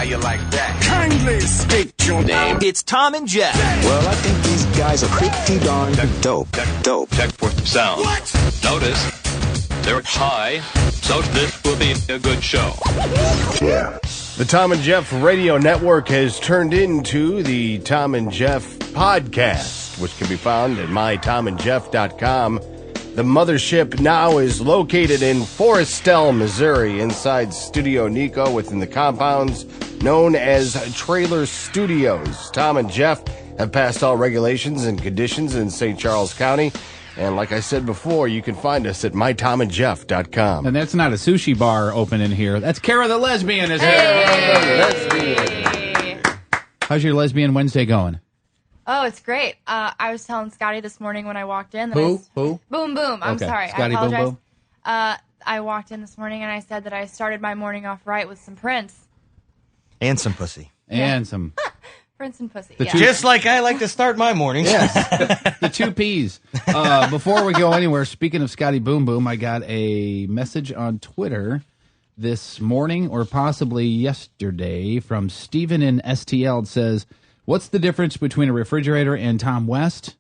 How you like that? Kindly state your name. It's Thom and Jeff. Well, I think these guys are pretty darn dope. Check for sound. What? Notice they're high, so this will be a good show. Yeah. The Thom and Jeff Radio Network has turned into the Thom and Jeff podcast, which can be found at mythomandjeff.com. The mothership now is located in Forestell, Missouri, inside Studio Nico within the compounds known as Trailer Studios. Thom and Jeff have passed all regulations and conditions in St. Charles County. And like I said before, you can find us at mythomandjeff.com. And that's not a sushi bar open in here. That's Kara the lesbian is here. Hey. How's your lesbian Wednesday going? Oh, it's great. I was telling Scotty this morning when I walked in. That Who? Boom Boom. I'm Okay. sorry. Scotty I Boom apologize. Boom? I walked in this morning and I said that I started my morning off right with some Prince. And some pussy. And some... Prince and pussy. The Yeah. two- Just like I like to start my mornings. The two P's. Before we go anywhere, speaking of Scotty Boom Boom, I got a message on Twitter this morning or possibly yesterday from Steven in STL. It says, what's the difference between a refrigerator and Tom West?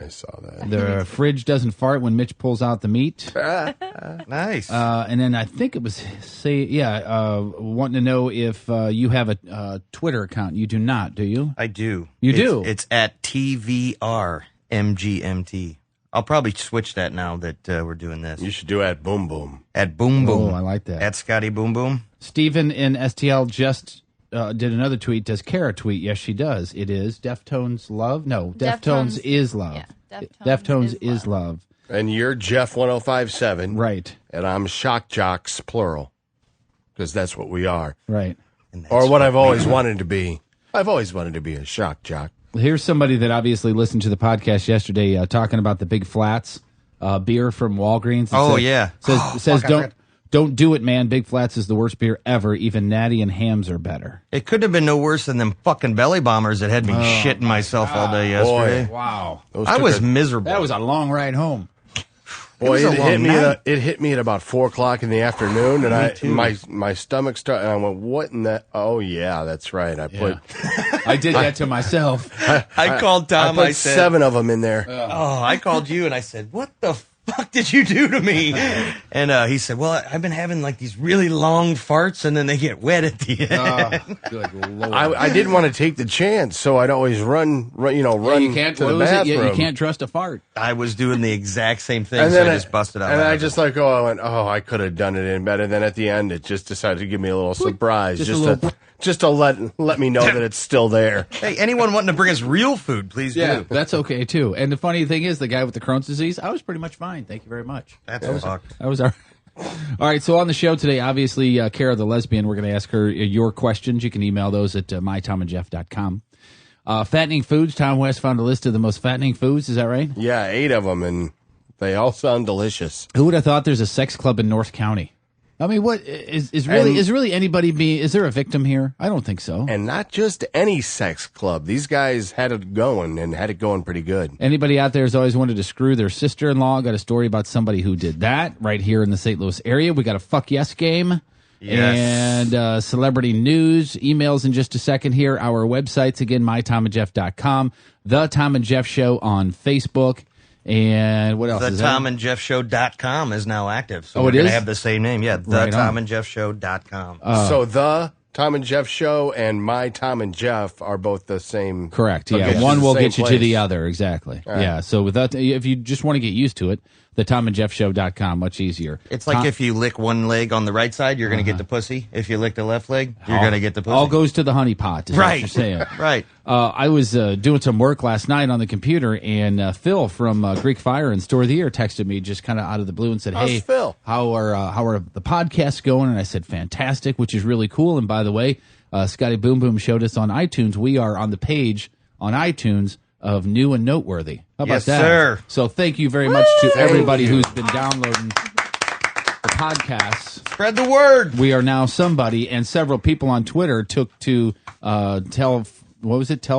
I saw that. The fridge doesn't fart when Mitch pulls out the meat. Nice. And then I think it was, wanting to know if you have a Twitter account. You do not, do you? I do. You do? It's at TVRMGMT. I'll probably switch that now that we're doing this. You should do at Boom Boom. At Boom Boom. Oh, I like that. At Scotty Boom Boom. Stephen in STL just did another tweet. Does Kara tweet? Yes, she does. It is Deftones Love. No, Deftones is Love. Yeah, Deftones is love. And you're Jeff 1057. Right. And I'm Shock Jocks, plural. Because that's what we are. Right. Or what I've always wanted to be. I've always wanted to be a shock jock. Here's somebody that obviously listened to the podcast yesterday talking about the Big Flats beer from Walgreens. Oh, yeah. Says don't do it, man. Big Flats is the worst beer ever. Even Natty and Hams are better. It couldn't have been no worse than them fucking belly bombers that had me shitting myself all day yesterday. Boy. Wow. I was miserable. That was a long ride home. Boy, It was a long night. it hit me at about 4 o'clock in the afternoon, and my stomach started, and I went, what in that? Oh, yeah, that's right. I did that to myself. I called Tom. I I put said, 7 of them in there. oh, I called you and I said, what the fuck did you do to me? And he said, well, I've been having like these really long farts and then they get wet at the end. Good Lord. I didn't want to take the chance, so I'd always run you can't to the lose it. bathroom. You can't trust a fart. I was doing the exact same thing, And so then I just busted out. And I laughing. just I went, I could have done it in better. And then at the end, it just decided to give me a little surprise, just to let me know that it's still there. Hey, anyone wanting to bring us real food, please do. That's okay too. And the funny thing is, the guy with the Crohn's disease, I was pretty much fine. Thank you very much. That's fucked. I was all right. All right, so on the show today, obviously, Kara the lesbian, we're going to ask her your questions. You can email those at mythomandjeff.com. Fattening foods. Tom West found a list of the most fattening foods. Is that right? Yeah, 8 of them, and they all sound delicious. Who would have thought there's a sex club in North County? I mean, what is really anybody being? Is there a victim here? I don't think so. And not just any sex club. These guys had it going, and had it going pretty good. Anybody out there has always wanted to screw their sister-in-law? Got a story about somebody who did that right here in the St. Louis area. We got a fuck yes game. Yes. And celebrity news, emails in just a second here. Our websites, again, mythomandjeff.com, The Thom and Jeff Show on Facebook. And what else The is that? ThomandJeffShow.com is now active. So Oh, we're it going to is? have the same name. Yeah, Right on. ThomandJeffShow.com. So the Thom and Jeff Show and my Thom and Jeff are both the same. Correct. Yeah, Okay, one the will same get you to place. the other. Exactly. right. Yeah. So with that, if you just want to get used to it, the ThomandJeffShow.com, much easier. It's like if you lick one leg on the right side, you're going to get the pussy. If you lick the left leg, you're going to get the pussy. All goes to the honey pot, is what right. you're saying. Right. I was doing some work last night on the computer, and Phil from Greek Fire and Store of the Year texted me just kind of out of the blue and said, How's hey, Phil? how are the podcasts going? And I said, fantastic, which is really cool. And by the way, Scotty Boom Boom showed us on iTunes. We are on the page on iTunes of New and Noteworthy. How about Yes, that? sir. So thank you very much to everybody you. who's been downloading the podcasts. Spread the word. We are now somebody, and several people on Twitter took to Tell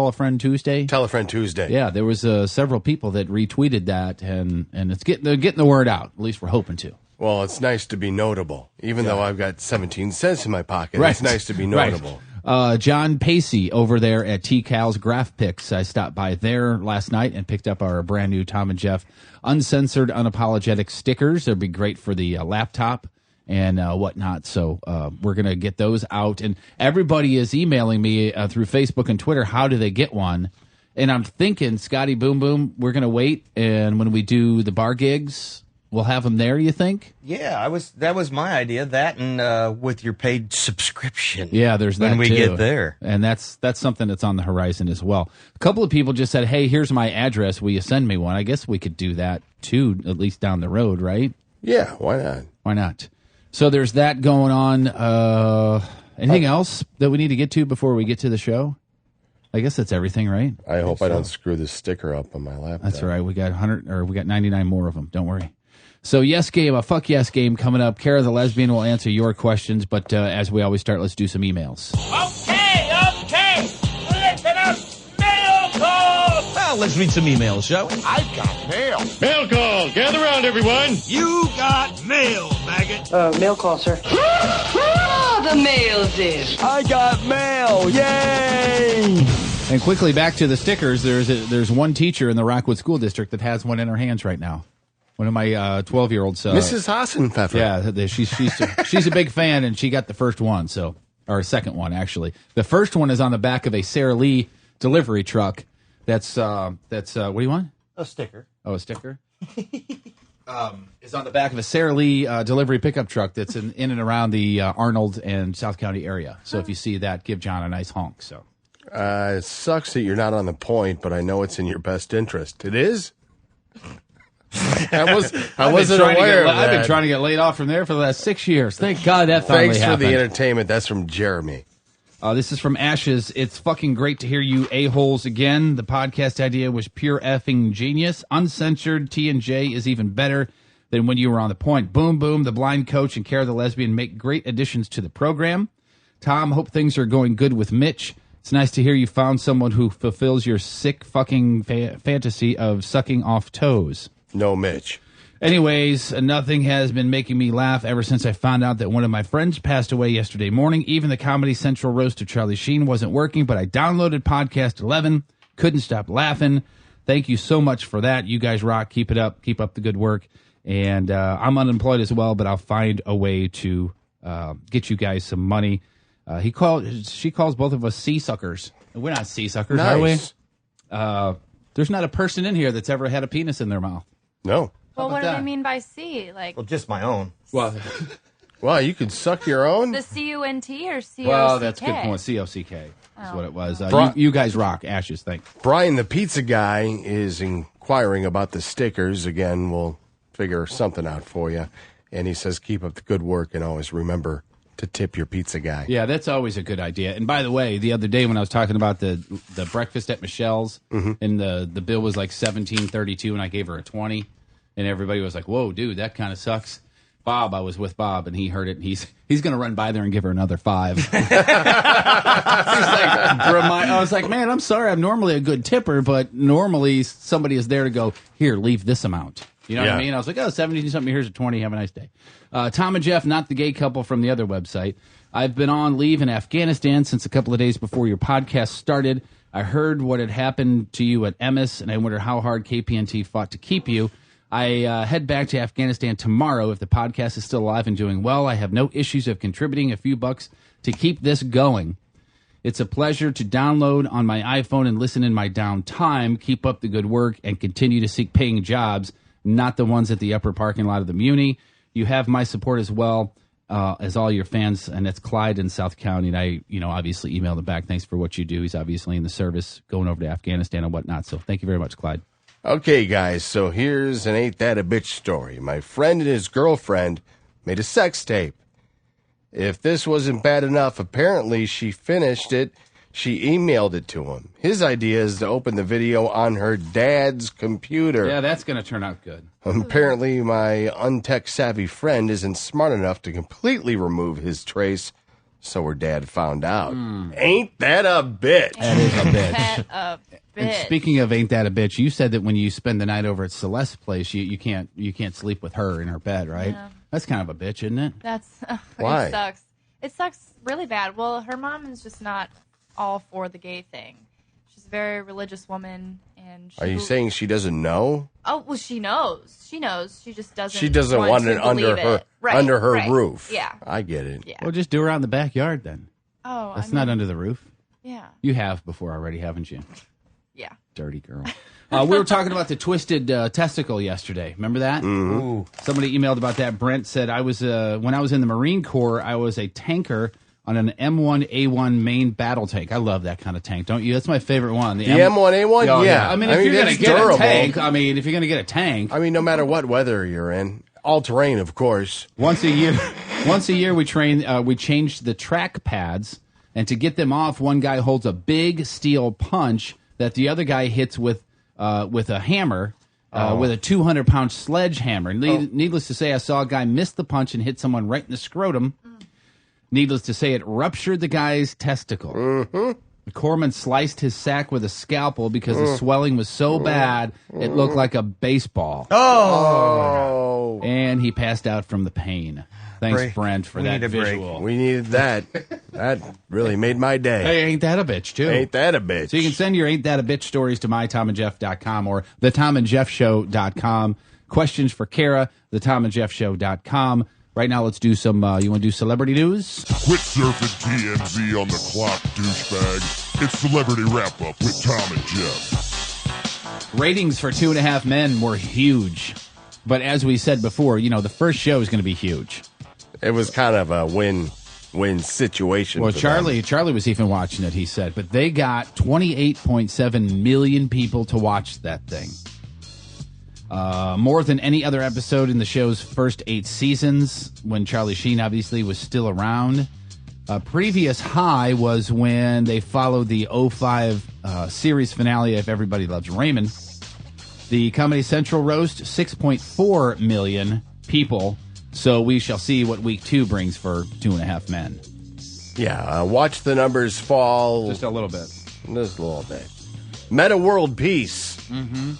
a Friend Tuesday? Tell a Friend Tuesday. Yeah, there was several people that retweeted that, and they're getting the word out. At least we're hoping to. Well, it's nice to be notable. Even though I've got 17 cents in my pocket, Right. it's nice to be notable. Right. John Pacey over there at T-Cal's Graph Picks. I stopped by there last night and picked up our brand new Thom and Jeff uncensored, unapologetic stickers. They'll be great for the laptop and whatnot. So we're going to get those out. And everybody is emailing me through Facebook and Twitter, how do they get one? And I'm thinking, Scotty Boom Boom, we're going to wait. And when we do the bar gigs, we'll have them there, you think? Yeah, that was my idea. That and with your paid subscription. Yeah, there's that when we too. get there. And that's something that's on the horizon as well. A couple of people just said, hey, here's my address. Will you send me one? I guess we could do that too, at least down the road, right? Yeah, why not? Why not? So there's that going on. Anything else that we need to get to before we get to the show? I guess that's everything, right? I hope I don't screw this sticker up on my laptop. That's all right. We got 99 more of them. Don't worry. So yes game, a fuck yes game coming up. Kara the lesbian will answer your questions, but as we always start, let's do some emails. Okay. Listen up, mail call. Well, let's read some emails, shall we? I've got mail. Mail call. Gather around, everyone. You got mail, maggot. Mail call, sir. The mail's in. I got mail. Yay! And quickly back to the stickers. There's one teacher in the Rockwood School District that has one in her hands right now. One of my 12-year-olds. Mrs. Hassenpfeffer. Yeah, she's a big fan, and she got the first one, or second one actually. The first one is on the back of a Sara Lee delivery truck. That's what do you want? A sticker. Oh, a sticker. Is on the back of a Sara Lee delivery pickup truck that's in and around the Arnold and South County area. So if you see that, give John a nice honk. So it sucks that you're not on the point, but I know it's in your best interest. It is. I wasn't aware of that. I've been trying to get laid off from there for the last 6 years. Thank God that finally Thanks happened. for the entertainment. That's from Jeremy. This is from Ashes. It's fucking great to hear you a-holes again. The podcast idea was pure effing genius. Uncensored T&J is even better than when you were on the point. Boom Boom, the blind coach, and Kara the lesbian make great additions to the program. Thom, hope things are going good with Mitch. It's nice to hear you found someone who fulfills your sick fucking fantasy of sucking off toes. No, Mitch. Anyways, nothing has been making me laugh ever since I found out that one of my friends passed away yesterday morning. Even the Comedy Central roast of Charlie Sheen wasn't working, but I downloaded Podcast 11. Couldn't stop laughing. Thank you so much for that. You guys rock. Keep it up. Keep up the good work. And I'm unemployed as well, but I'll find a way to get you guys some money. She calls both of us sea suckers. We're not sea suckers, nice. Are we? There's not a person in here that's ever had a penis in their mouth. No. Well, what do that? they mean by C? Like Well, just my own. Wow, you can suck your own? the C-U-N-T or C-O-C-K? Well, that's a good point. C-O-C-K is what it was. Bri- You guys rock. Ashes, thanks. Brian, the pizza guy, is inquiring about the stickers. Again, we'll figure something out for you. And he says, keep up the good work and always remember to tip your pizza guy. Yeah, that's always a good idea. And by the way, the other day when I was talking about the breakfast at Michelle's, and the bill was like $17.32, and I gave her a 20, and everybody was like, "Whoa, dude, that kind of sucks." Bob, I was with Bob, and he heard it, and he's going to run by there and give her another 5. I was like, man, I'm sorry, I'm normally a good tipper, but normally somebody is there to go, here, leave this amount. You know what I mean? I was like, 17-something, here's a 20, have a nice day. Thom and Jeff, not the gay couple from the other website. I've been on leave in Afghanistan since a couple of days before your podcast started. I heard what had happened to you at Emmis, and I wonder how hard KPNT fought to keep you. I head back to Afghanistan tomorrow. If the podcast is still alive and doing well, I have no issues of contributing a few bucks to keep this going. It's a pleasure to download on my iPhone and listen in my downtime. Keep up the good work and continue to seek paying jobs, not the ones at the upper parking lot of the Muni. You have my support as well as all your fans, and it's Clyde in South County. And I, obviously emailed him back. Thanks for what you do. He's obviously in the service, going over to Afghanistan and whatnot. So thank you very much, Clyde. Okay, guys, so here's an Ain't That a Bitch story. My friend and his girlfriend made a sex tape. If this wasn't bad enough, apparently she finished it. She emailed it to him. His idea is to open the video on her dad's computer. Yeah, that's going to turn out good. Apparently, my untech-savvy friend isn't smart enough to completely remove his trace, so her dad found out. Ain't that a bitch? That is a bitch. That a bitch. And speaking of ain't that a bitch, you said that when you spend the night over at Celeste's place, you can't sleep with her in her bed, right? Yeah. That's kind of a bitch, isn't it? That's Why? It sucks. It sucks really bad. Well, her mom is just not all for the gay thing. She's a very religious woman, and Are you saying she doesn't know? Oh, well, she knows. She knows. She just doesn't. She doesn't want it under her roof. Yeah, I get it. Yeah. Well, just do her out in the backyard then. Oh, That's not under the roof. Yeah. You have before already, haven't you? Yeah. Dirty girl. We were talking about the twisted testicle yesterday. Remember that? Mm-hmm. Somebody emailed about that. Brent said, I was when I was in the Marine Corps, I was a tanker on an M1A1 main battle tank. I love that kind of tank, don't you? That's my favorite one. The M1A1? Oh, yeah. I mean, if you're going to get durable. a tank, I mean, if you're going to get a tank. I mean, no matter what weather you're in. All terrain, of course. Once a year we train. We changed the track pads, and to get them off, one guy holds a big steel punch that the other guy hits with a hammer, with a 200-pound sledgehammer. Needless to say, I saw a guy miss the punch and hit someone right in the scrotum. Needless to say, it ruptured the guy's testicle. Mm-hmm. The corpsman sliced his sack with a scalpel because the swelling was so bad it looked like a baseball. Oh! And he passed out from the pain. Thanks, Brent, for that visual. We needed that. That really made my day. Hey, ain't that a bitch, too? Ain't that a bitch? So you can send your Ain't That a Bitch stories to mytomandjeff.com or thetomandjeffshow.com. Questions for Kara, thetomandjeffshow.com. Right now, let's do some, you want to do celebrity news? Quit surfing TMZ on the clock, douchebag. It's Celebrity Wrap-Up with Thom and Jeff. Ratings for 2.5 Men were huge. But as we said before, the first show is going to be huge. It was kind of a win-win situation. Well, for Charlie was even watching it, he said. But they got 28.7 million people to watch that thing. More than any other episode in the show's first 8 seasons, when Charlie Sheen obviously was still around. A previous high was when they followed the 05 series finale of Everybody Loves Raymond. The Comedy Central roast, 6.4 million people. So we shall see what week 2 brings for 2.5 Men. Yeah, watch the numbers fall. Just a little bit. Just a little bit. Meta World Peace. Mm-hmm.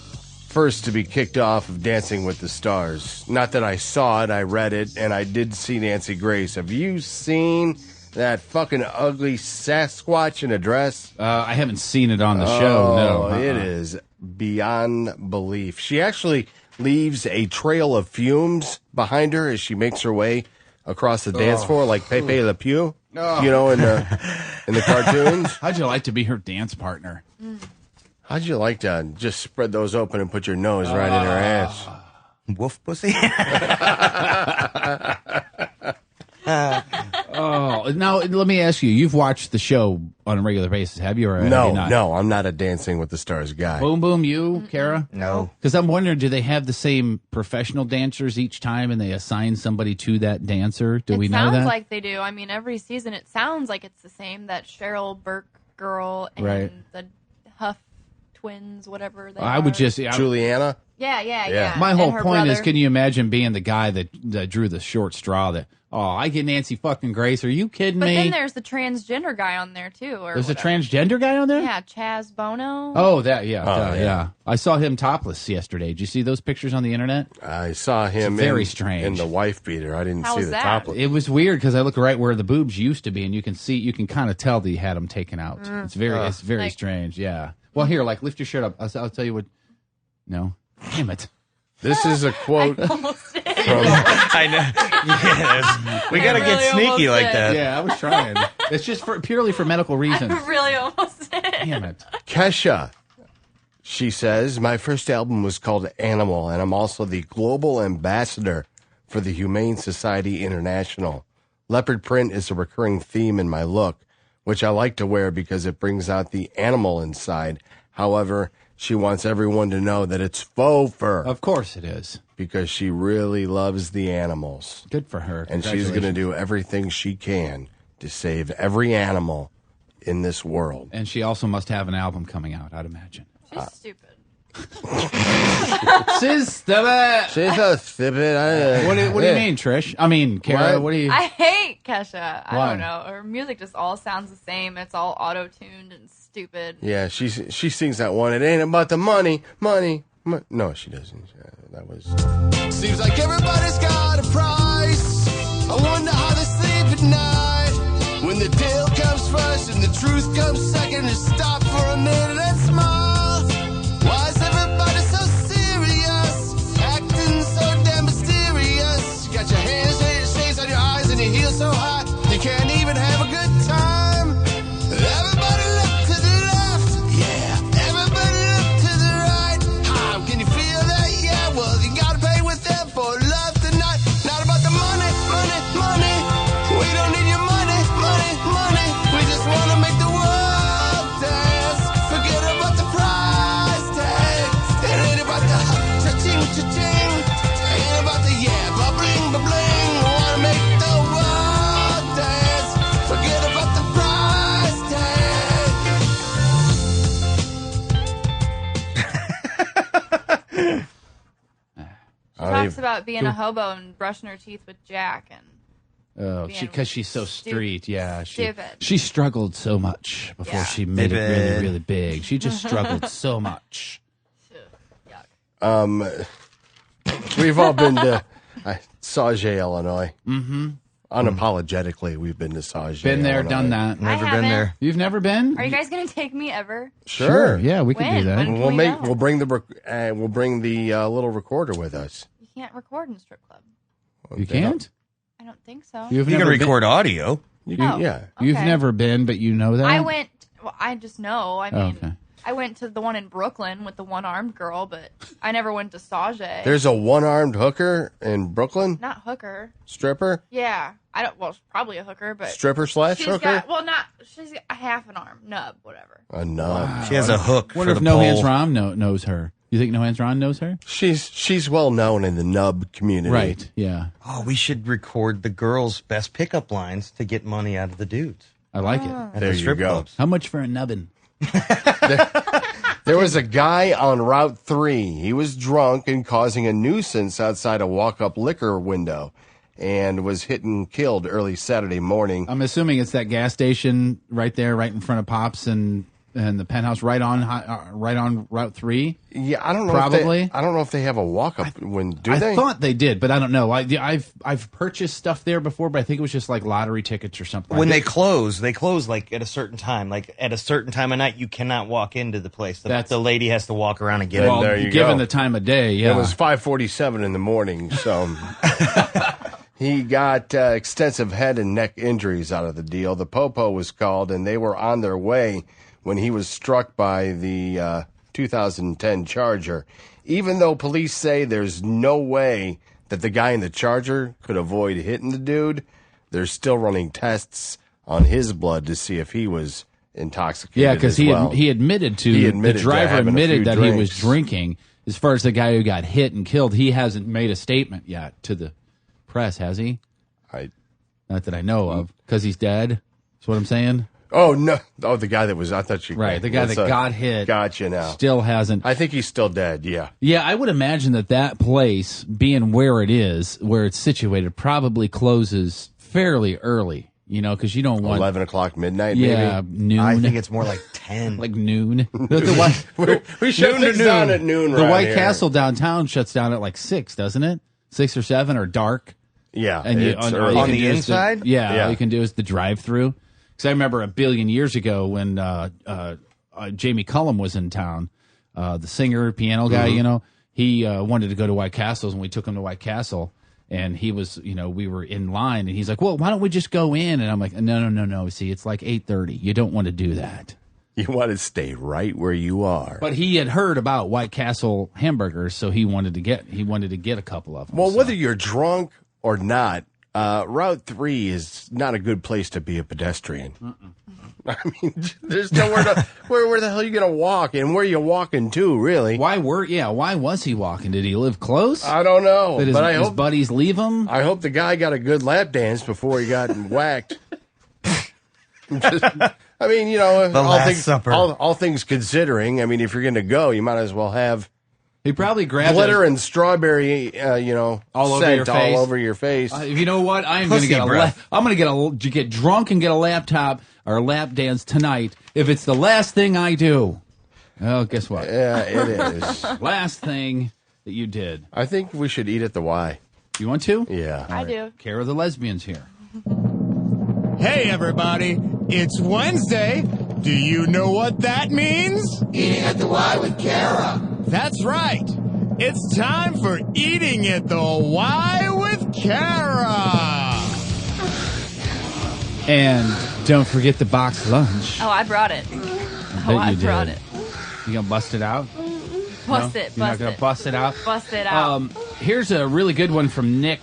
First to be kicked off of Dancing with the Stars. Not that I saw it, I read it, and I did see Nancy Grace. Have you seen that fucking ugly Sasquatch in a dress? I haven't seen it on the show, no. It is beyond belief. She actually leaves a trail of fumes behind her as she makes her way across the dance floor like Pepe Le Pew, in the cartoons. How'd you like to be her dance partner? How'd you like to just spread those open and put your nose right in her ass? Wolf pussy? Now let me ask you, you've watched the show on a regular basis, have you? Or have you not? No, I'm not a Dancing with the Stars guy. Boom Boom, you, Kara? No. Because I'm wondering, do they have the same professional dancers each time and they assign somebody to that dancer? Do we know that? It sounds like they do. I mean, every season it sounds like it's the same, that Cheryl Burke girl and the Huff twins, whatever they are. I would just... Juliana? Yeah. My whole And her point is, brother. can you imagine being the guy that drew the short straw that, I get Nancy fucking Grace. Are you kidding But me? then there's the transgender guy on there, too. Or There's whatever. a transgender guy on there? Yeah, Chaz Bono. Oh, that, yeah. yeah. I saw him topless yesterday. Did you see those pictures on the internet? I saw him very strange. in the wife beater. I didn't How see was the that? top. It was weird because I look right where the boobs used to be, and you can kind of tell that he had them taken out. It's very Like- strange. Yeah. Well, here, lift your shirt up. I'll tell you what. No, damn it. This is a quote Almost did. I know. Yes. We got to I get really sneaky almost like did. that. Yeah, I was trying. It's just purely for medical reasons. I really almost did. Damn it. Kesha. She says, my first album was called Animal, and I'm also the global ambassador for the Humane Society International. Leopard print is a recurring theme in my look, which I like to wear because it brings out the animal inside. However, she wants everyone to know that it's faux fur. Of course it is. Because she really loves the animals. Good for her. And she's going to do everything she can to save every animal in this world. And she also must have an album coming out, I'd imagine. She's stupid. She's stupid. She's so stupid. What do you mean, Trish? I mean, Kara, what do you... I hate Kesha. I Why? don't know. Her music just all sounds the same. It's all auto-tuned and stupid. Yeah, she sings that one. It ain't about the money. No, she doesn't. That was. Seems like everybody's got a price. I wonder how they sleep at night. When the deal comes first and the truth comes second, just stop for a minute and smile. Why is everybody so serious? Acting so damn mysterious. You got your hands, shades on your eyes, and your heels so high you can't even have a good time. Everybody look to the left, yeah. Everybody look to the right. How can you feel that? Yeah, well, you gotta pay with them for love tonight. Not about the money, money, money. We don't need your money, money, money. We just wanna make the world dance. Forget about the price tag. It ain't about the cha-ching, cha-ching. Ain't about the bling, bling. Wanna make the world dance. Forget about the price tag. She talks about being a hobo and brushing her teeth with Jack and. Oh, because she's so street. Yeah, stupid. She struggled so much before she made it really, really big. She just struggled so much. We've all been to Sauget, Illinois. Mm-hmm. Unapologetically, we've been to Sauget. Been there, Illinois. done that. Never been there. You've never been? Are you guys gonna take me ever? Sure. Yeah, we can do that. When can we go? We'll bring the little recorder with us. You can't record in a strip club. You can't? I don't think so. You can record audio. Yeah. You've Okay. never been, but you know that? I went. Well, I just know. I mean, okay. I went to the one in Brooklyn with the one-armed girl, but I never went to Sauget. There's a one-armed hooker in Brooklyn? Not hooker. Stripper? Yeah, I don't. Well, she's probably a hooker, but Stripper slash she's hooker? got. Well, not. She's got a half an arm, nub, whatever. A nub. She has a hook. What for if the No pole. Hands Ron knows her? You think No Hands Ron knows her? She's well known in the nub community. Right, yeah. Oh, we should record the girls' best pickup lines to get money out of the dudes. I like it. At There the you strip go. clubs. How much for a nubbin? There was a guy on Route 3. He was drunk and causing a nuisance outside a walk-up liquor window and was hit and killed early Saturday morning. I'm assuming it's that gas station right there, right in front of Pops and the penthouse, right on Route 3. Yeah, I don't know. Probably. I don't know if they have a walk-up when do I they? thought they did, but I don't know. I've purchased stuff there before, but I think it was just like lottery tickets or something. When they close like at a certain time. Like at a certain time of night, you cannot walk into the place. The lady has to walk around and get well, in. there you given go. the time of day, yeah. It was 5:47 in the morning, so he got extensive head and neck injuries out of the deal. The Popo was called, and they were on their way when he was struck by the 2010 Charger. Even though police say there's no way that the guy in the Charger could avoid hitting the dude, they're still running tests on his blood to see if he was intoxicated. Yeah, because he admitted to the driver having a admitted few that he was drinks. drinking. As far as the guy who got hit and killed, he hasn't made a statement yet to the press, has he? Not that I know of, because he's dead. That's what I'm saying. Oh no! Oh, the guy that was. I thought you. Right, the guy that got hit. Gotcha now. Still hasn't. I think he's still dead. Yeah. Yeah, I would imagine that place, being where it is, where it's situated, probably closes fairly early. You know, because you don't want 11 o'clock midnight. Yeah, maybe? noon. I think it's more like 10. Like noon. We shut things down at noon. The right White here. Castle downtown shuts down at like 6, doesn't it? 6 or 7 or dark. Yeah, and it's all early. you On can the do is inside? All you can do is the drive-through. Because I remember a billion years ago when Jamie Cullum was in town, the singer, piano guy. You know, he wanted to go to White Castles, and we took him to White Castle. And he was, we were in line, and he's like, "Well, why don't we just go in?" And I'm like, "No. See, it's like 8:30. You don't want to do that. You want to stay right where you are." But he had heard about White Castle hamburgers, so he wanted to get a couple of them. Well, whether you're drunk or not, Route 3 is not a good place to be a pedestrian. I mean, there's nowhere to where the hell are you gonna walk, and where are you walking to, really? Why was he walking? Did he live close? I don't know. Did but I his hope buddies leave him? I hope the guy got a good lap dance before he got whacked. I mean, all things considering, I mean, if you're going to go, you might as well have he probably grabbed glitter and strawberry, all over scent your face. all over your face. You know what? I'm going to get drunk and get a laptop or a lap dance tonight if it's the last thing I do. Well, guess what? Yeah, it is. Last thing that you did. I think we should eat at the Y. You want to? Yeah. I do. Care of the lesbians here. Hey, everybody. It's Wednesday. Do you know what that means? Eating at the Y with Kara. That's right. It's time for Eating at the Y with Kara. And don't forget the box lunch. Oh, I brought it. I brought it. You gonna bust it out? Bust No? it. You're not gonna bust it out? Bust it out. Here's a really good one from Nick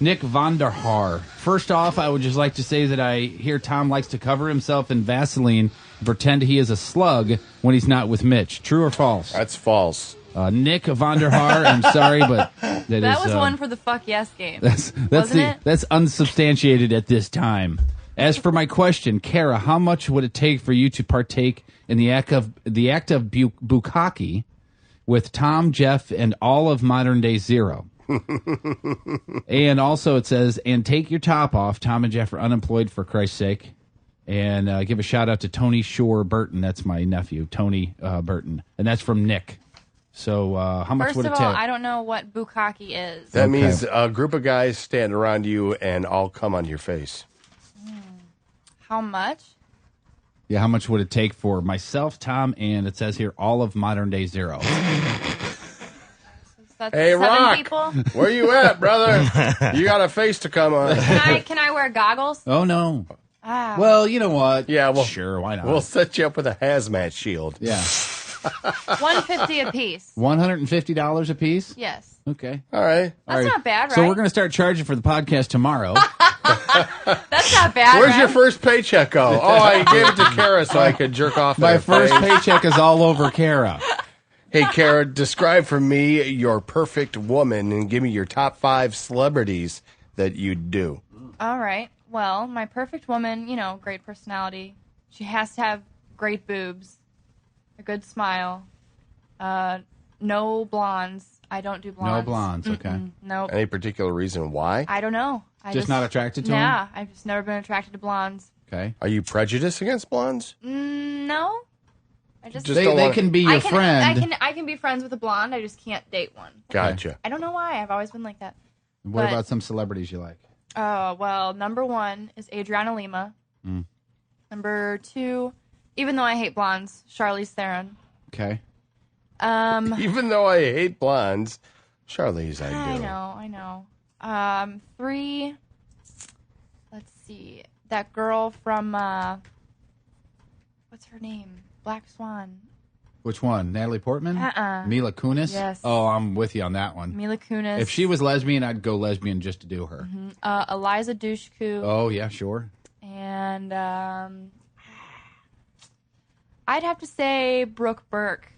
van der Haar. First off, I would just like to say that I hear Tom likes to cover himself in Vaseline and pretend he is a slug when he's not with Mitch. True or false? That's false. Nick van der Haar, I'm sorry, but that was one for the fuck yes game. That's unsubstantiated at this time. As for my question, Kara, how much would it take for you to partake in the act of bukkake with Tom, Jeff, and all of modern day Zero? And also it says, and take your top off. Tom and Jeff are unemployed, for Christ's sake. And give a shout out to Tony Shore Burton. That's my nephew, Tony Burton. And that's from Nick. So how much would it take? First of all, I don't know what bukkake is. That means a group of guys stand around you and all come on your face. How much? Yeah, how much would it take for myself, Tom, and it says here, all of modern day Zero? That's Hey, 7 Rock, people? where you at, brother? You got a face to come on. Can I wear goggles? Oh, no. Ah. Well, you know what? Yeah, well, sure, why not? We'll set you up with a hazmat shield. Yeah. $150 a piece. $150 a piece? Yes. Okay. All right. That's not bad, right? So we're going to start charging for the podcast tomorrow. That's not bad, Where's right? your first paycheck go? Oh, I gave it to Kara so I could jerk off. My in her first face. paycheck is all over Kara. Hey, Kara, describe for me your perfect woman and give me your top 5 celebrities that you'd do. All right. Well, my perfect woman, great personality. She has to have great boobs, a good smile, no blondes. I don't do blondes. No blondes, okay. Nope. Any particular reason why? I don't know. Just not attracted to them? Yeah, I've just never been attracted to blondes. Okay. Are you prejudiced against blondes? No. I just they can be your friend. I can be friends with a blonde. I just can't date one. Gotcha. I don't know why. I've always been like that. What about some celebrities you like? Well, number 1 is Adriana Lima. Number 2, even though I hate blondes, Charlize Theron. Okay. Even though I hate blondes, Charlize, I do. I know. 3, let's see, that girl from, what's her name? Black Swan. Which one? Natalie Portman? Mila Kunis? Yes. Oh, I'm with you on that one. Mila Kunis. If she was lesbian, I'd go lesbian just to do her. Eliza Dushku. Oh, yeah, sure. And I'd have to say Brooke Burke,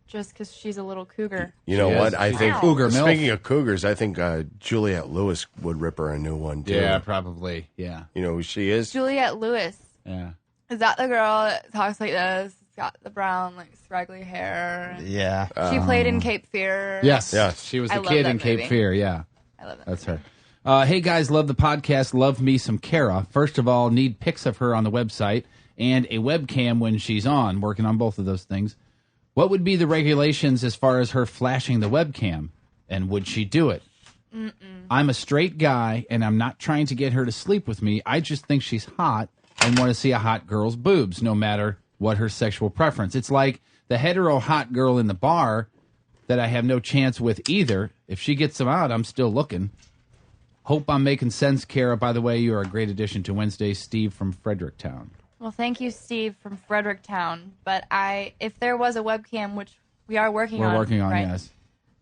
just because she's a little cougar. You know what? I think, cougar milf. speaking of cougars, I think Juliette Lewis would rip her a new one, too. Yeah, probably. Yeah. You know who she is? Juliette Lewis. Yeah. Is that the girl that talks like this? Got the brown, scraggly hair. Yeah. She played in Cape Fear. Yes. Yes. She was I the love kid that in Cape movie. Fear, yeah. I love that. That's her. Hey, guys, love the podcast. Love me some Kara. First of all, need pics of her on the website and a webcam when she's on, working on both of those things. What would be the regulations as far as her flashing the webcam? And would she do it? I'm a straight guy, and I'm not trying to get her to sleep with me. I just think she's hot and want to see a hot girl's boobs, no matter what her sexual preference. It's like the hetero hot girl in the bar that I have no chance with either. If she gets them out, I'm still looking. Hope I'm making sense, Kara. By the way, you are a great addition to Wednesday. Steve from Fredericktown. Well, thank you, Steve from Fredericktown. But if there was a webcam, which we are working on. We're working on, right, yes.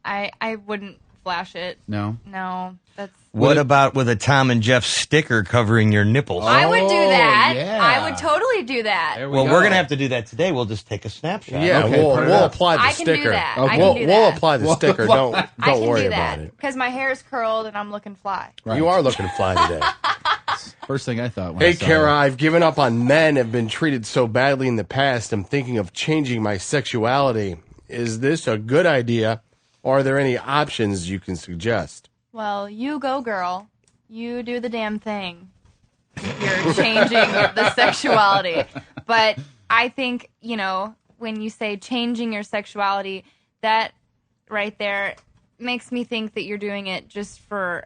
I wouldn't flash it. No? No, that's... What about with a Tom and Jeff sticker covering your nipples? I would do that. yeah. I would totally do that. There Well, go. we're going to have to do that today. We'll just take a snapshot. Yeah, Okay, we'll put it up. apply the I can sticker. do that. Oh, I we'll, can do we'll that. apply the We'll sticker. apply- Don't I can worry do about that it. because my hair is curled and I'm looking fly. Right. You are looking fly today. First thing I thought when I Hey, saw Kara, her. I've given up on men, have been treated so badly in the past. I'm thinking of changing my sexuality. Is this a good idea, or are there any options you can suggest? Well, you go, girl. You do the damn thing. You're changing the sexuality. But I think, when you say changing your sexuality, that right there makes me think that you're doing it just for,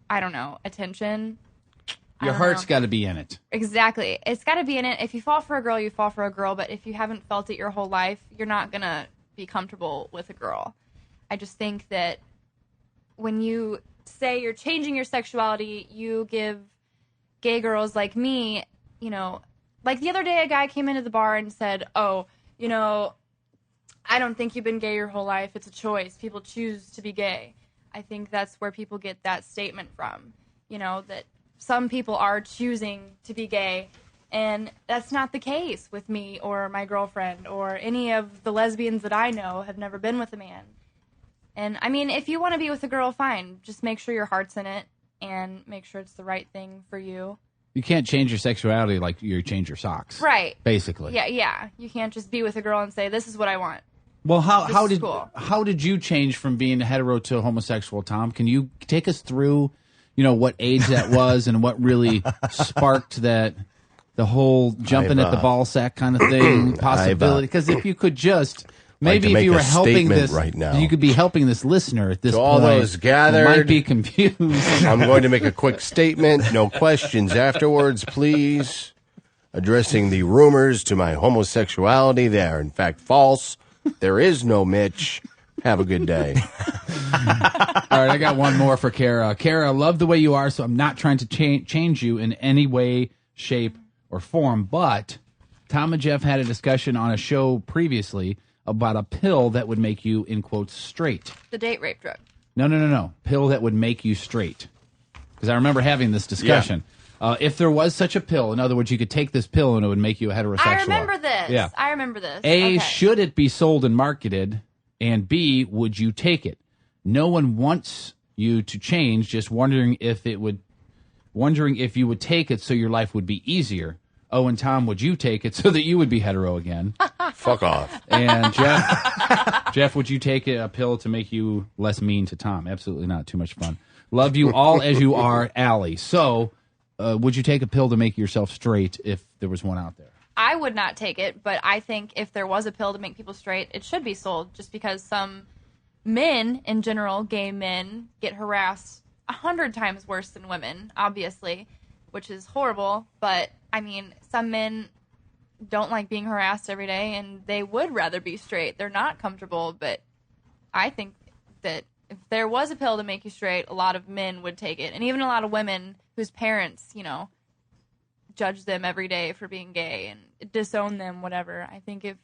I don't know, attention. Your heart's got to be in it. Exactly. It's got to be in it. If you fall for a girl, you fall for a girl. But if you haven't felt it your whole life, you're not going to be comfortable with a girl. I just think that when you say you're changing your sexuality, you give gay girls like me, you know, like the other day a guy came into the bar and said, oh, you know, I don't think you've been gay your whole life. It's a choice. People choose to be gay. I think that's where people get that statement from, you know, that some people are choosing to be gay, and that's not the case with me or my girlfriend or any of the lesbians that I know have never been with a man. And, I mean, if you want to be with a girl, fine. Just make sure your heart's in it and make sure it's the right thing for you. You can't change your sexuality like you change your socks. Right. Basically. Yeah. You can't just be with a girl and say, this is what I want. Well, how did you change from being a hetero to a homosexual, Tom? Can you take us through, you know, what age that was and what really sparked that, the whole jumping at the ball sack kind of thing possibility? Because if you could just, maybe if you were helping this right now, you could be helping this listener at this point. All those gathered, might be confused. I'm going to make a quick statement. No questions afterwards, please. Addressing the rumors to my homosexuality, they are in fact false. There is no Mitch. Have a good day. All right, I got one more for Kara. Kara, I love the way you are, so I'm not trying to change you in any way, shape, or form. But Tom and Jeff had a discussion on a show previously about a pill that would make you, in quotes, straight. The date rape drug. No. Pill that would make you straight. Because I remember having this discussion. Yeah. If there was such a pill, in other words, you could take this pill and it would make you a heterosexual. I remember this. Yeah. I remember this. A, should it be sold and marketed? And B, would you take it? No one wants you to change, just wondering if you would take it so your life would be easier. Oh, and Tom, would you take it so that you would be hetero again? Fuck off. And Jeff, would you take a pill to make you less mean to Tom? Absolutely not. Too much fun. Love you all as you are, Allie. So, would you take a pill to make yourself straight if there was one out there? I would not take it, but I think if there was a pill to make people straight, it should be sold, just because some men, in general, gay men, get harassed 100 times worse than women, obviously, which is horrible. But, I mean, some men don't like being harassed every day, and they would rather be straight. They're not comfortable, but I think that if there was a pill to make you straight, a lot of men would take it. And even a lot of women whose parents, you know, judge them every day for being gay and disown them, whatever. I think if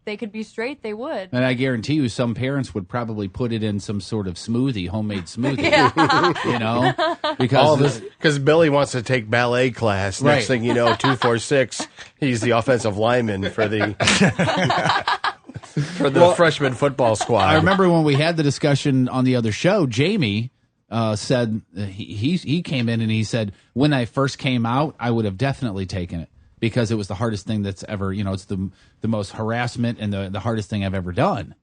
they could be straight, they would. And I guarantee you some parents would probably put it in some sort of smoothie, homemade smoothie. You know? Because Billy wants to take ballet class. Right. Next thing you know, 246, he's the offensive lineman for the freshman football squad. I remember when we had the discussion on the other show, Jamie said he came in and he said, when I first came out, I would have definitely taken it because it was the hardest thing that's ever, you know, it's the most harassment and the hardest thing I've ever done.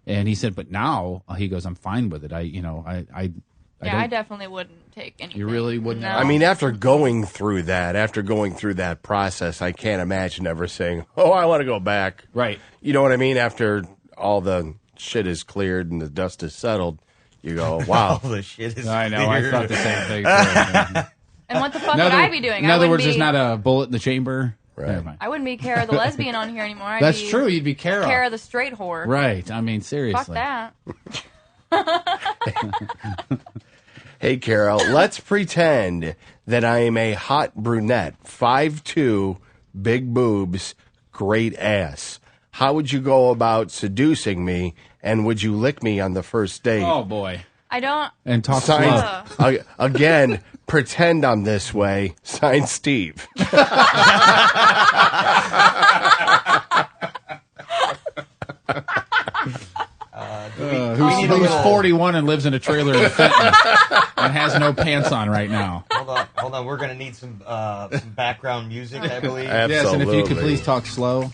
And he said, but now he goes, I'm fine with it. I definitely wouldn't take anything. You really wouldn't? No. I mean, after going through that process, I can't imagine ever saying, oh, I want to go back. Right. You know what I mean? After all the shit is cleared and the dust is settled, you go, wow. All the shit is I know. cleared. I thought the same thing. And what the fuck would I be doing? In other words, there's not a bullet in the chamber. Right. Never mind. I wouldn't be Kara the lesbian on here anymore. That's true. You'd be Kara. Kara the straight whore. Right. I mean, seriously. Fuck that. Hey, Carol, let's pretend that I am a hot brunette, 5'2", big boobs, great ass. How would you go about seducing me, and would you lick me on the first date? Oh, boy. I don't... And talk slow. Again, pretend I'm this way. Signed, Steve. Who's 41 and lives in a trailer in Fenton and has no pants on right now. Hold on. We're going to need some background music, I believe. Absolutely. Yes, and if you could please talk slow.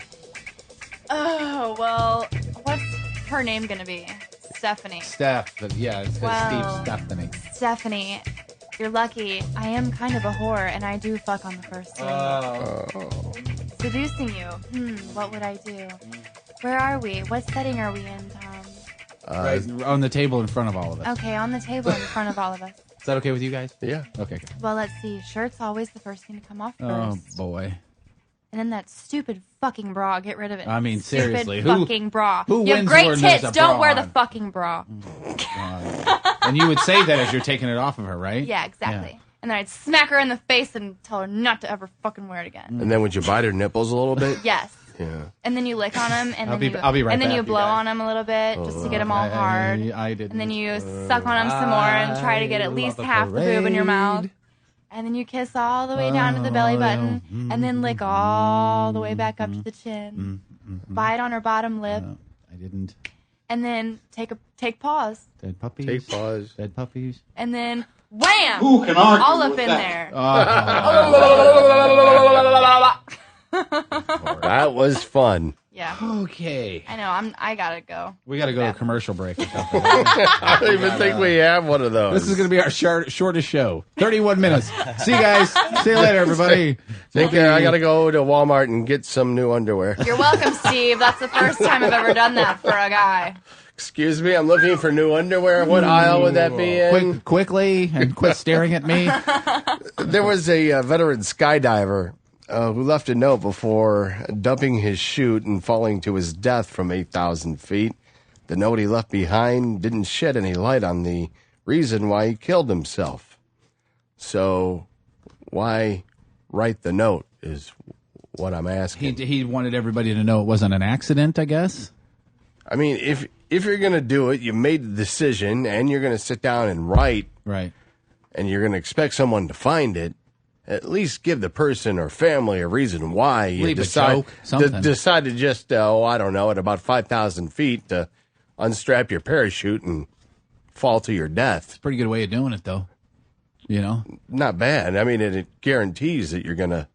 Oh, well, what's her name going to be? Stephanie. Steph. Yeah, it's Well, Steve Stephanie. Stephanie, you're lucky. I am kind of a whore, and I do fuck on the first date. Seducing you. What would I do? Where are we? What setting are we in, Tom? Right on the table in front of all of us. Okay, on the table in front of all of us. Is that okay with you guys? Yeah. Okay. Good. Well, let's see. Shirt's always the first thing to come off Oh first. boy. And then that stupid fucking bra. Get rid of it. I mean, stupid seriously, fucking bra. who you have wins great more than there's tits. a Don't bra wear the on? fucking bra. And you would say that as you're taking it off of her, right? Yeah, exactly. And then I'd smack her in the face and tell her not to ever fucking wear it again. And then would you bite her nipples a little bit? Yes. Yeah. And then you lick on them, and I'll then be right and then back, you you blow guys. on them a little bit just to get them all hard. I didn't. And then you suck on them some more and try to get at least half the boob in your mouth. And then you kiss all the way down to the belly button, and then lick all the way back up to the chin. Bite on her bottom lip. I didn't. And then take pause. Dead puppies. Take pause. Dead puppies. And then wham! Who can argue all up with in that? there. That was fun. Yeah. Okay. I know. I gotta go. We got to go to a commercial break or something. I don't even think we have one of those. This is going to be our shortest show. 31 minutes. See you guys. See you later, everybody. Take care. I got to go to Walmart and get some new underwear. You're welcome, Steve. That's the first time I've ever done that for a guy. Excuse me, I'm looking for new underwear. What aisle would that be in? Quickly, and quit staring at me. There was a veteran skydiver who left a note before dumping his chute and falling to his death from 8,000 feet. The note he left behind didn't shed any light on the reason why he killed himself. So why write the note is what I'm asking. He wanted everybody to know it wasn't an accident, I guess. I mean, if you're going to do it, you made the decision, and you're going to sit down and write, right, and you're going to expect someone to find it, at least give the person or family a reason why you Leave a decide joke, something. decide to just, I don't know, at about 5,000 feet to unstrap your parachute and fall to your death. Pretty good way of doing it, though. You know? Not bad. I mean, it guarantees that you're going to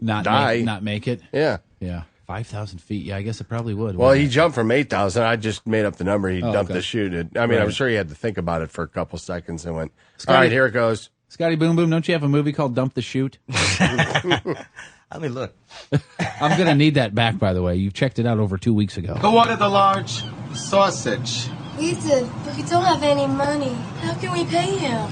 die. Not make it. Yeah. Yeah. 5,000 feet. Yeah, I guess it probably would. Well, wouldn't he it? jumped from 8,000. I just made up the number. He dumped okay. the chute. I mean, I'm Right. sure he had to think about it for a couple seconds and went, Scotty- all right, here it goes. Scotty Boom Boom, don't you have a movie called Dump the Chute? I mean, look. I'm going to need that back, by the way. You checked it out over 2 weeks ago. Who wanted the large sausage? We did, but we don't have any money. How can we pay him?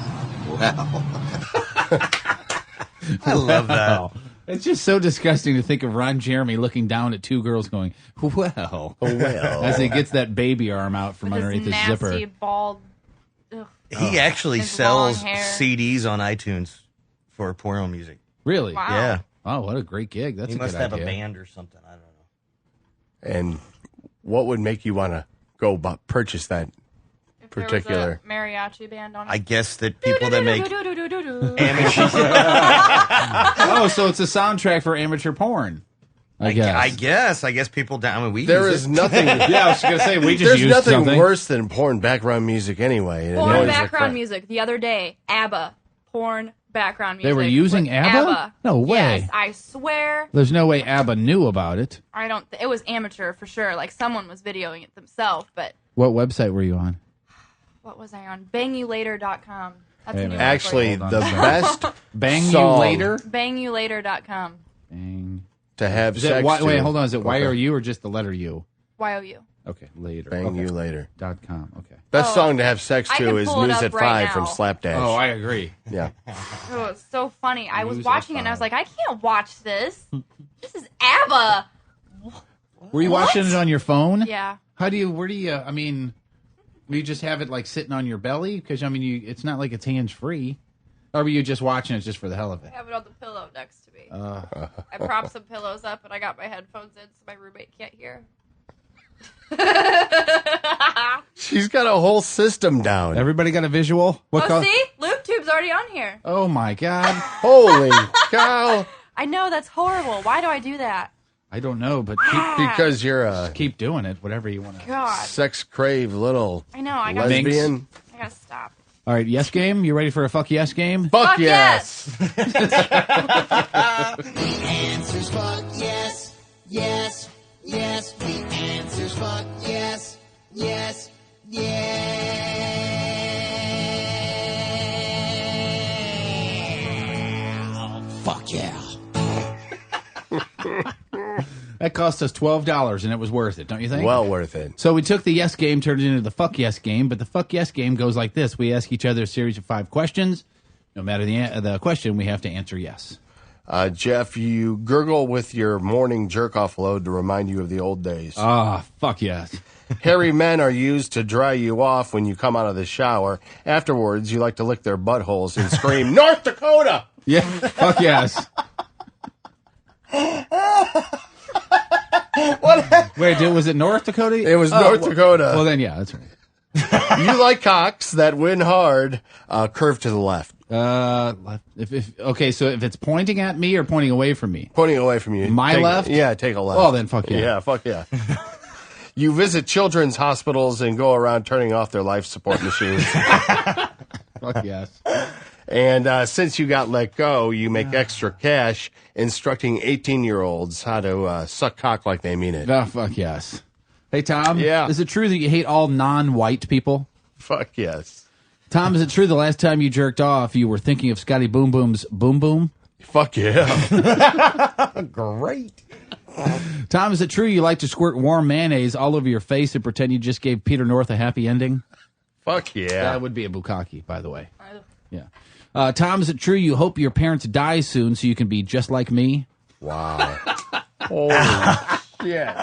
I love that. Wow. It's just so disgusting to think of Ron Jeremy looking down at two girls going, well, as he gets that baby arm out from With underneath his his nasty, zipper. bald. He actually His sells long hair. CDs on iTunes for porno music. Really? Wow. Yeah. Oh, what a great gig. That's He a must good have idea. a band or something. I don't know. And what would make you want to go purchase that If particular? there was a mariachi band on it. I guess that people that make Oh, so it's a soundtrack for amateur porn. I guess. I guess people down. I mean, we There use is it. nothing. Yeah, I was going to say, we just There's used nothing something. worse than porn background music anyway. It Porn annoys the background crap. music. The other day, ABBA. Porn background music. They were using with ABBA? No way. Yes, I swear. There's no way ABBA knew about it. I don't. It was amateur for sure. Like someone was videoing it themselves. But What website were you on? what was I on? Bangyoulater.com. That's Wait a a new minute. one Actually, for you. the best Bang song You Later? Bangyoulater.com. Bang. to have Is sex it, wait, to. hold on. Is it Okay. Y-O-U or just the letter U? YOU. Okay, later. Bang okay. you later. .com. Okay. Best Oh, song to have sex I to can is pull it News up at right 5 from now. Slapdash. Oh, I agree. Yeah. Oh, it's so funny. I was News watching at it and I was 5. like, I can't watch this. This is ABBA. Were you watching it on your phone? Yeah. Where do you, I mean, you just have it like sitting on your belly? Because, I mean, it's not like it's hands-free. Or were you just watching it just for the hell of I it? have it on the pillow next to me. I propped some pillows up and I got my headphones in so my roommate can't hear. She's got a whole system down. Everybody got a visual? Oh, see? LoopTube's already on here. Oh, my God. Holy cow. I know, that's horrible. Why do I do that? I don't know, but Because you're a keep doing it, whatever you want to. God. sex crave little I know, I gotta, lesbian. I gotta stop. All right, yes game? You ready for a fuck yes game? Fuck yes. Answers fuck yes, yes, yes. The answers fuck yes, yes, yeah. Fuck yeah. That cost us $12, and it was worth it, don't you think? Well worth it. So we took the yes game, turned it into the fuck yes game, but the fuck yes game goes like this. We ask each other a series of 5 questions. No matter the question, we have to answer yes. Jeff, you gurgle with your morning jerk-off load to remind you of the old days. Fuck yes. Hairy men are used to dry you off when you come out of the shower. Afterwards, you like to lick their buttholes and scream, North Dakota! Yeah, fuck yes. Wait, was it North Dakota? It was North Dakota. Well, then, yeah, that's right. You like cocks that win hard, curve to the left. Okay, so if it's pointing at me or pointing away from me? Pointing away from you. My left? Yeah, take a left. Oh, then fuck yeah. Yeah, fuck yeah. You visit children's hospitals and go around turning off their life support machines. Fuck yes. And since you got let go, you make extra cash instructing 18-year-olds how to suck cock like they mean it. Oh, fuck yes. Hey, Tom. Yeah. Is it true that you hate all non-white people? Fuck yes. Tom, is it true the last time you jerked off, you were thinking of Scotty Boom Boom's Boom Boom? Fuck yeah. Great. Tom, is it true you like to squirt warm mayonnaise all over your face and pretend you just gave Peter North a happy ending? Fuck yeah. That would be a bukkake, by the way. Yeah. Tom, is it true you hope your parents die soon so you can be just like me? Wow. Holy shit.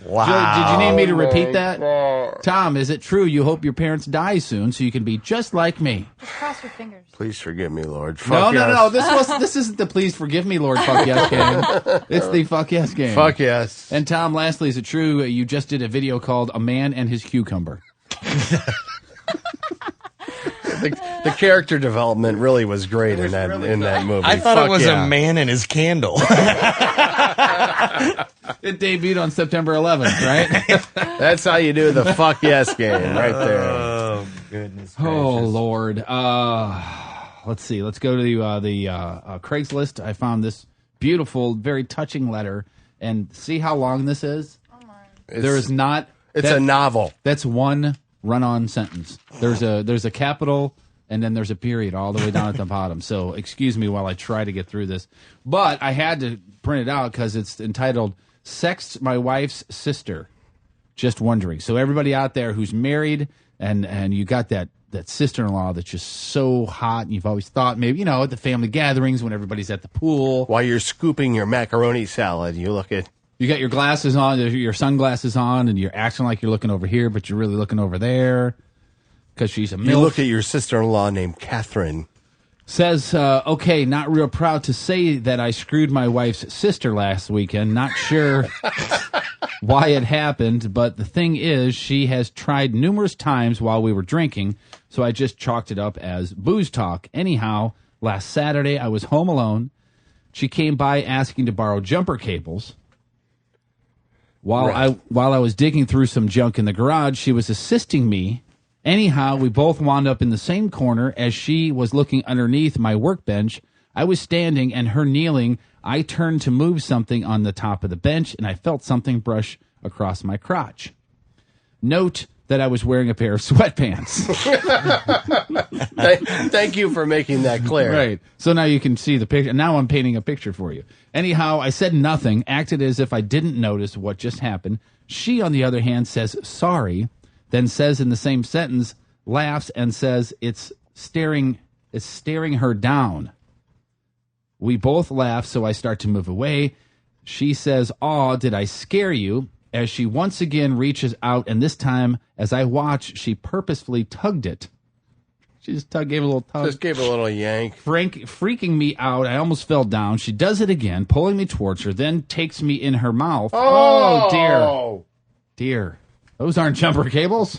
Wow. Did you need me to repeat that? Tom, is it true you hope your parents die soon so you can be just like me? Just cross your fingers. Please forgive me, Lord. No. This isn't the please forgive me, Lord fuck yes game. It's the fuck yes game. Fuck yes. And Tom, lastly, is it true you just did a video called A Man and His Cucumber? The character development really was great in that movie. I thought it was a man and his candle. It debuted on September 11th, right? That's how you do the fuck yes game right there. Oh, goodness gracious. Oh, Lord. Let's see. Let's go to the Craigslist. I found this beautiful, very touching letter. And see how long this is? Oh, my. There is not... It's a novel. That's one run-on sentence. There's a capital, and then there's a period all the way down at the bottom. So excuse me while I try to get through this. But I had to print it out because it's entitled, Sext My Wife's Sister. Just wondering. So everybody out there who's married and you got that sister-in-law that's just so hot, and you've always thought maybe, at the family gatherings when everybody's at the pool. While you're scooping your macaroni salad, you look at... You got your glasses on, your sunglasses on, and you're acting like you're looking over here, but you're really looking over there because she's a MILF. You look at your sister-in-law named Catherine. Says, okay, not real proud to say that I screwed my wife's sister last weekend. Not sure why it happened, but the thing is, she has tried numerous times while we were drinking, so I just chalked it up as booze talk. Anyhow, last Saturday, I was home alone. She came by asking to borrow jumper cables. While I was digging through some junk in the garage, she was assisting me. Anyhow, we both wound up in the same corner. As she was looking underneath my workbench, I was standing and her kneeling. I turned to move something on the top of the bench, and I felt something brush across my crotch. Note that I was wearing a pair of sweatpants. Thank you for making that clear. Right. So now you can see the picture. Now I'm painting a picture for you. Anyhow, I said nothing, acted as if I didn't notice what just happened. She, on the other hand, says sorry, then says in the same sentence, laughs and says it's staring her down. We both laugh, so I start to move away. She says, "Aw, did I scare you?" As she once again reaches out, and this time, as I watch, she purposefully tugged it. She just gave a little tug. Just gave a little yank. Freaking me out. I almost fell down. She does it again, pulling me towards her, then takes me in her mouth. Oh, dear. Dear. Those aren't jumper cables.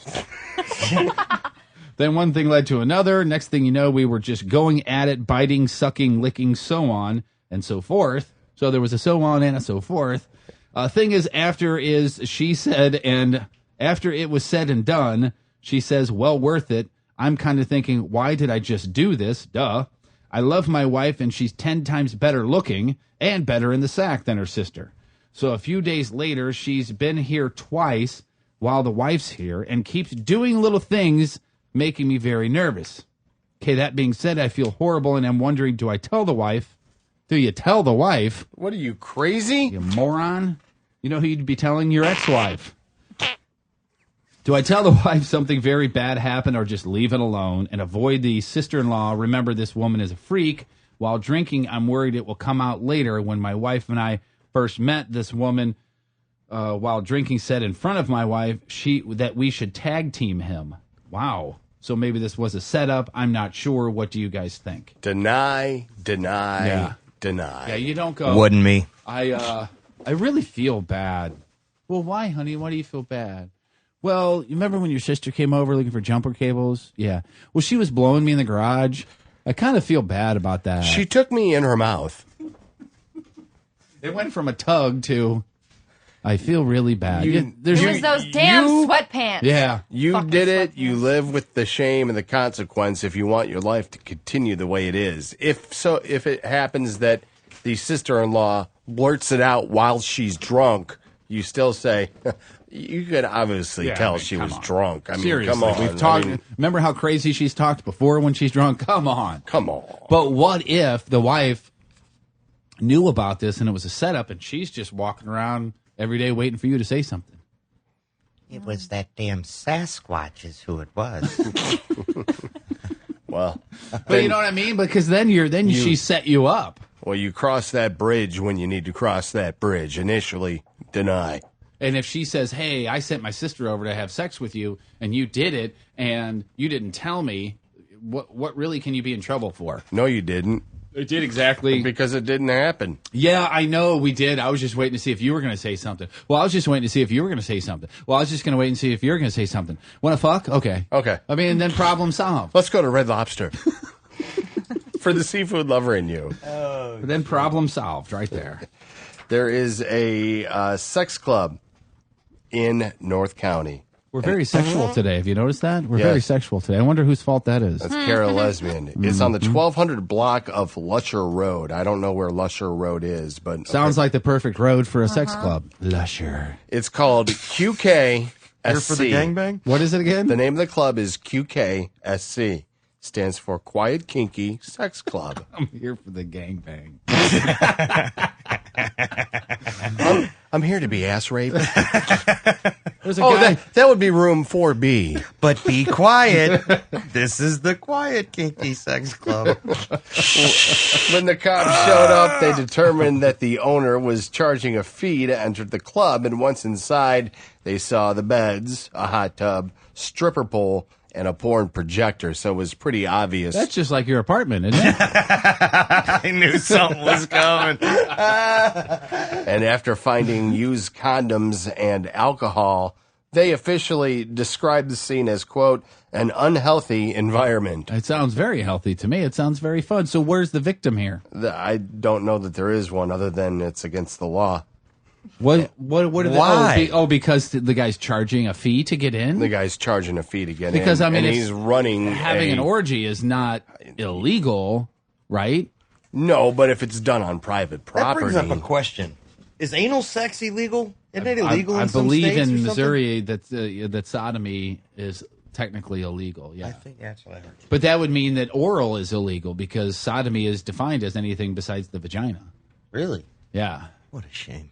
Then one thing led to another. Next thing you know, we were just going at it, biting, sucking, licking, so on and so forth. So there was a so on and a so forth. Thing is, after it was said and done, she says, well worth it. I'm kind of thinking, why did I just do this? Duh. I love my wife, and she's 10 times better looking and better in the sack than her sister. So a few days later, she's been here twice while the wife's here and keeps doing little things, making me very nervous. Okay, that being said, I feel horrible, and I'm wondering, do I tell the wife? Do you tell the wife? What are you, crazy? You moron. You know who you'd be telling? Your ex-wife. Do I tell the wife something very bad happened or just leave it alone and avoid the sister-in-law? Remember, this woman is a freak. While drinking, I'm worried it will come out later. When my wife and I first met, this woman, while drinking, said in front of my wife that we should tag team him. Wow. So maybe this was a setup. I'm not sure. What do you guys think? Deny. Yeah, you don't go. Wouldn't me. I really feel bad. Well, why, honey? Why do you feel bad? Well, you remember when your sister came over looking for jumper cables? Yeah. Well, she was blowing me in the garage. I kind of feel bad about that. She took me in her mouth. It went from a tug to, I feel really bad. It was those damn sweatpants. Yeah. You did it. You live with the shame and the consequence if you want your life to continue the way it is. If it happens that the sister-in-law blurts it out while she's drunk, you still say, you could obviously tell she was drunk. I mean, seriously, come on. We've talked. Remember how crazy she's talked before when she's drunk? Come on. But what if the wife knew about this and it was a setup and she's just walking around every day waiting for you to say something? It was that damn Sasquatch is who it was. Well, but you know what I mean? Because then she set you up. Well, you cross that bridge when you need to cross that bridge. Initially, deny. And if she says, hey, I sent my sister over to have sex with you, and you did it, and you didn't tell me, what really can you be in trouble for? No, you didn't. It did exactly. Because it didn't happen. Yeah, I know we did. I was just waiting to see if you were going to say something. Well, I was just waiting to see if you were going to say something. Well, I was just going to wait and see if you were going to say something. Want to fuck? Okay. Okay. I mean, then problem solved. Let's go to Red Lobster. For the seafood lover in you. But then problem solved right there. There is a sex club in North County. We're very sexual today. Have you noticed that? We're very sexual today. I wonder whose fault that is. That's Cara Lesbian. It's on the 1200 block of Lusher Road. I don't know where Lusher Road is, but sounds like the perfect road for a sex club. Lusher. It's called QKSC. Here for the gangbang? What is it again? The name of the club is QKSC. Stands for Quiet Kinky Sex Club. I'm here for the gangbang. I'm here to be ass raped. There's a guy. That would be room 4B. But be quiet. This is the Quiet Kinky Sex Club. When the cops showed up, they determined that the owner was charging a fee to enter the club, and once inside, they saw the beds, a hot tub, stripper pole, and a porn projector, so it was pretty obvious. That's just like your apartment, isn't it? I knew something was coming. And after finding used condoms and alcohol, they officially described the scene as, quote, an unhealthy environment. It sounds very healthy to me. It sounds very fun. So where's the victim here? I don't know that there is one other than it's against the law. What Why? Because the guy's charging a fee to get in? The guy's charging a fee to get in. Because, I mean, and he's running having an orgy is not illegal, right? No, but if it's done on private property. That brings up a question. Is anal sex illegal? Isn't it illegal I in some believe states or in something? Missouri that sodomy is technically illegal, yeah. I think that's what I heard. But that would mean that oral is illegal because sodomy is defined as anything besides the vagina. Really? Yeah. What a shame.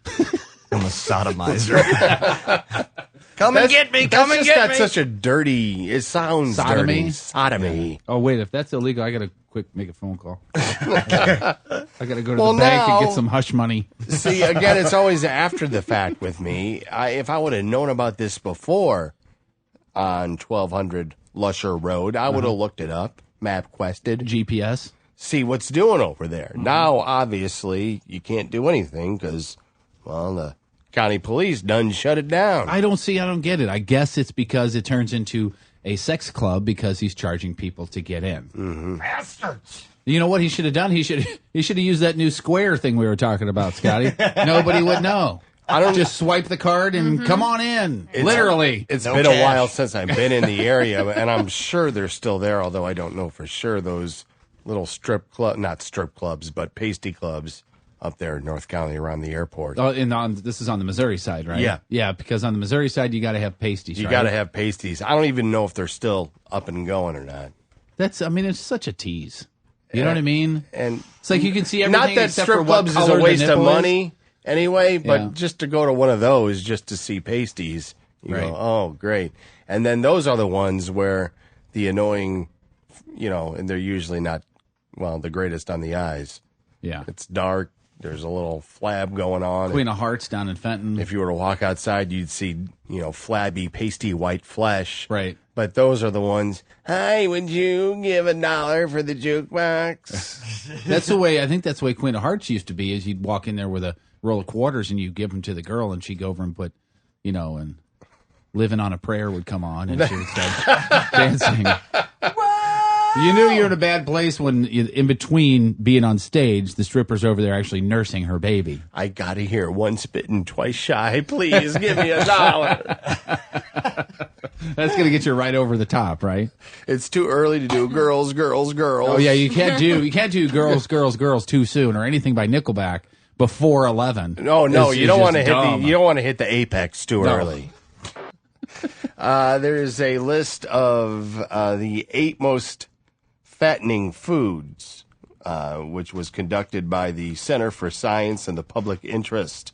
I'm a sodomizer. Come and get me. Come and That's get just me. got such a dirty. It sounds Sodomy? dirty. Sodomy. Oh, wait, if that's illegal, I got to make a phone call. I got to go to Well, the bank now- and get some hush money. See, again, it's always after the fact with me. If I would have known about this before on 1200 Lusher Road, I would have looked it up, MapQuested. GPS. See what's doing over there. Now, obviously, you can't do anything because, well, the county police done shut it down. I don't get it. I guess it's because it turns into a sex club because he's charging people to get in. Mm-hmm. Bastards. You know what he should have done? He should have used that new Square thing we were talking about, Scotty. Nobody would know. I don't just swipe the card and come on in. Literally. It's No been cash. a while since I've been in the area, and I'm sure they're still there, although I don't know for sure. Those little not strip clubs, but pasty clubs up there in North County around the airport. Oh, this is on the Missouri side, right? Yeah. Yeah, because on the Missouri side, you got to have pasties, You right? got to have pasties. I don't even know if they're still up and going or not. It's such a tease. You know what I mean? And it's like you can see everything. Not that except strip for what clubs is color a the waste of nipple is. money anyway, but Yeah. just to go to one of those just to see pasties, you Right. go, oh, great. And then those are the ones where the annoying, and they're usually not, the greatest on the eyes. Yeah. It's dark. There's a little flab going on. Queen of Hearts down in Fenton. If you were to walk outside, you'd see, flabby, pasty white flesh. Right. But those are the ones, hi, would you give $1 for the jukebox? That's the way, I think that's the way Queen of Hearts used to be, is you'd walk in there with a roll of quarters and you give them to the girl and she'd go over and put, and Living on a Prayer would come on and she would start dancing. You knew you were in a bad place when, in between being on stage, the stripper's over there actually nursing her baby. I gotta hear once bitten, twice shy. Please give me $1. That's going to get you right over the top, right? It's too early to do girls, girls, girls. Oh yeah, you can't do girls, girls, girls too soon or anything by Nickelback before 11. No, you don't want to hit the apex too No. early. There's a list of the 8 most fattening foods, which was conducted by the Center for Science and the Public Interest.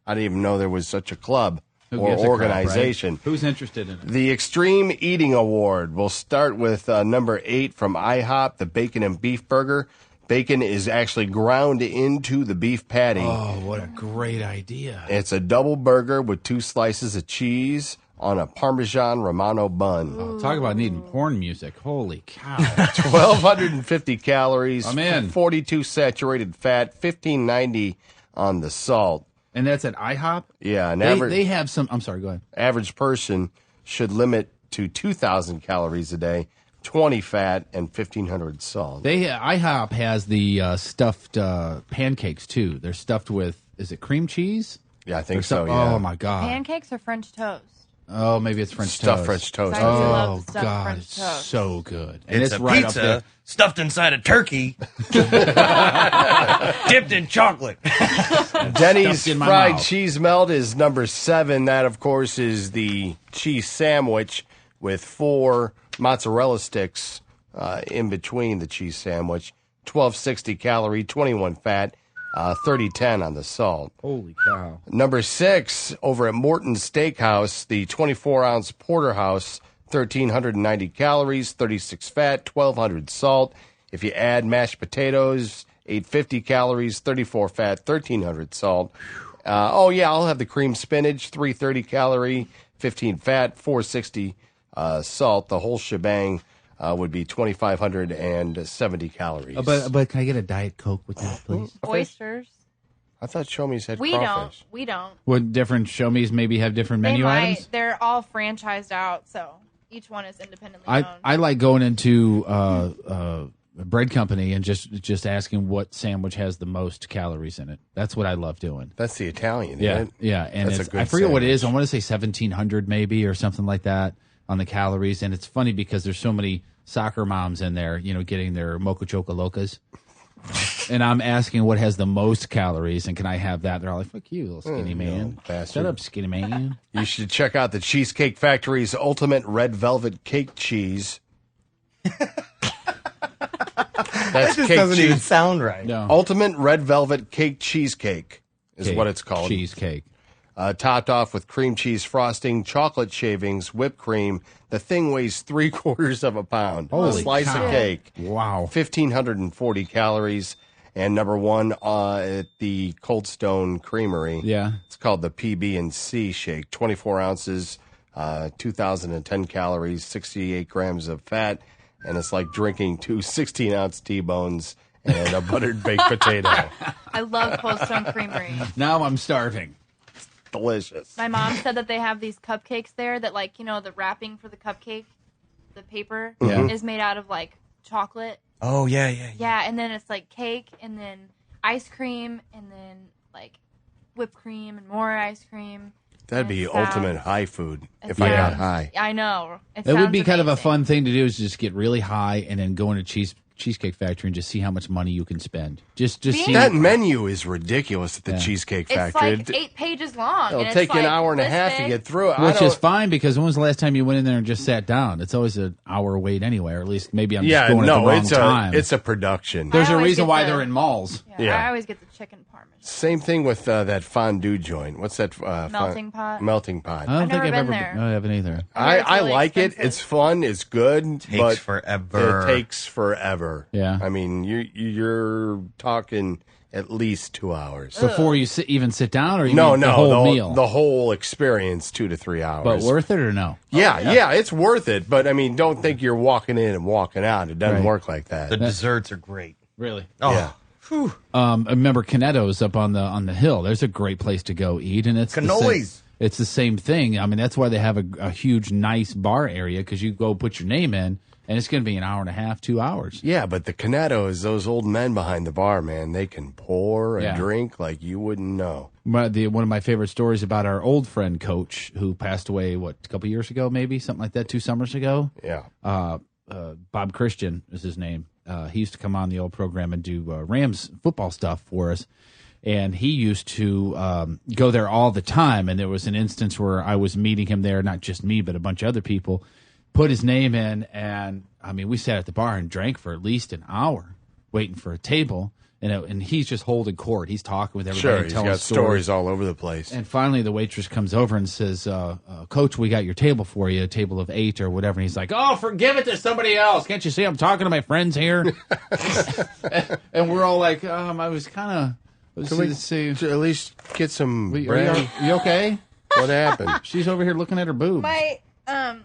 I didn't even know there was such a club Who or gives a crap, organization. right? Who's interested in it? The Extreme Eating Award. We'll start with number 8 from IHOP, the Bacon and Beef Burger. Bacon is actually ground into the beef patty. Oh, what a great idea. It's a double burger with 2 slices of cheese on a Parmesan Romano bun. Oh, talk about needing porn music. Holy cow. 1,250 calories. I'm in. 42 saturated fat, 1590 on the salt. And that's at IHOP? Yeah, They have some, I'm sorry, go ahead. average person should limit to 2,000 calories a day, 20 fat, and 1,500 salt. IHOP has the stuffed pancakes, too. They're stuffed with, is it cream cheese? Yeah, I think Or so, some- yeah. Oh, my God. Pancakes or French toast? Oh, maybe it's French Stuffed toast. French toast. I do Oh, love stuffed God, French it's toast. so good. And It's a right pizza up there. stuffed inside a turkey, dipped in chocolate. Denny's Stuffed in my fried mouth. cheese melt is number 7. That, of course, is the cheese sandwich with 4 mozzarella sticks in between the cheese sandwich. 1,260 calorie, 21 fat, 3010 on the salt. Holy cow. Number 6, over at Morton's Steakhouse, the 24-ounce porterhouse, 1,390 calories, 36 fat, 1,200 salt. If you add mashed potatoes, 850 calories, 34 fat, 1,300 salt. I'll have the cream spinach, 330 calorie, 15 fat, 460 salt. The whole shebang would be 2,570 calories. But can I get a Diet Coke with that, please? Oysters. I thought Show Me's had We crawfish. don't. We don't. Would different show me's maybe have different They menu might. items? They're all franchised out, so each one is independently owned. I like going into a bread company and just asking what sandwich has the most calories in it. That's what I love doing. That's the Italian, Yeah, isn't it? yeah, and That's a it's, good I forget what it is. I sandwich. want to say 1,700 maybe or something like that on the calories. And it's funny because there's so many soccer moms in there, getting their Mocha Choca Locas. And I'm asking what has the most calories and can I have that? They're all like, fuck you, little skinny man. bastard. Shut up, skinny man. You should check out the Cheesecake Factory's Ultimate Red Velvet Cake Cheese. That's This cake doesn't cheese. even sound right. No. Ultimate Red Velvet Cake Cheesecake is Cake. what it's called. Cheesecake. Topped off with cream cheese frosting, chocolate shavings, whipped cream. The thing weighs 3/4 of a pound. Holy a slice cow. of cake. Wow. 1,540 calories. And number 1 at the Cold Stone Creamery. Yeah. It's called the PB&C Shake. 24 ounces, 2,010 calories, 68 grams of fat. And it's like drinking 2 16-ounce T-bones and a buttered baked potato. I love Cold Stone Creamery. Now I'm starving. Delicious. My mom said that they have these cupcakes there that, the wrapping for the cupcake, the paper, Yeah. is made out of, chocolate. Oh, yeah. Yeah, and then it's, cake, and then ice cream, and then, whipped cream, and more ice cream. That'd And be it ultimate sounds- high food it if I got sounds- high. I know. It would be sounds kind of a amazing. fun thing to do is just get really high and then go into Cheesecake Factory and just see how much money you can spend. Just see that menu is ridiculous at the Cheesecake Factory. It's like 8 pages long. It'll and take it's you an like hour and a this half to big. get through it. Which is fine, because when was the last time you went in there and just sat down? It's always an hour wait anyway, or at least maybe I'm just going at the wrong time. It's a production. There's a reason why they're in malls. Yeah, I always get the chicken parmesan. Same thing with that fondue joint. What's that? Melting pot. Melting pot. I don't think never I've been ever. there. No, I haven't either. I like it. It's fun. It's good. Takes but forever. It takes forever. Yeah. I mean, you're talking at least 2 hours Before you even sit down, or you no, mean no, the whole meal, the whole experience, 2 to 3 hours. but worth it or no? Yeah, it's worth it. But I mean, don't think you're walking in and walking out. It doesn't Right. work like that. The desserts are great. Really? Oh. Yeah. I remember Canetto's up on the hill. There's a great place to go eat, and it's Cannolis. It's the same thing. I mean, that's why they have a huge, nice bar area, because you go put your name in, and it's going to be an hour and a half, 2 hours. Yeah, but the Canettos, those old men behind the bar, man, they can pour a Yeah. drink like you wouldn't know. One of my favorite stories about our old friend Coach, who passed away, a couple years ago, maybe something like that, 2 summers ago. Yeah. Bob Christian is his name. He used to come on the old program and do Rams football stuff for us. And he used to go there all the time. And there was an instance where I was meeting him there, not just me, but a bunch of other people, put his name in. And, I mean, we sat at the bar and drank for at least an hour waiting for a table. And he's just holding court. He's talking with everybody. Sure, he's telling got stories all over the place. And finally, the waitress comes over and says, Coach, we got your table for you, a table of 8 or whatever. And he's like, oh, forgive it to somebody else. Can't you see I'm talking to my friends here? And we're all like, I was kind of... Can we at least get some Are bread? you okay? What happened? She's over here looking at her boobs. My ow.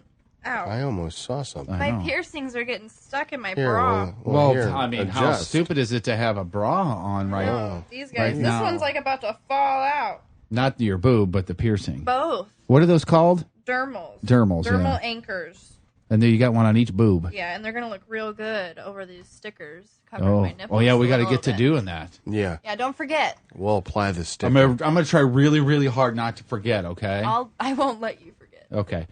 I almost saw something. My piercings are getting stuck in my Here, bra. well, Well, here, I mean, how adjust. stupid is it to have a bra on These guys. right This now? one's like about to fall out. Not your boob, but the piercing. Both. What are those called? Dermals. Dermals, Dermal yeah. anchors. And then you got one on each boob. Yeah, and they're going to look real good over these stickers covering my nipples. Oh yeah, we got to a get to little bit. doing that. Yeah. Yeah, don't forget. We'll apply the sticker. I'm gonna try really, really hard not to forget. Okay. I won't let you forget. Okay.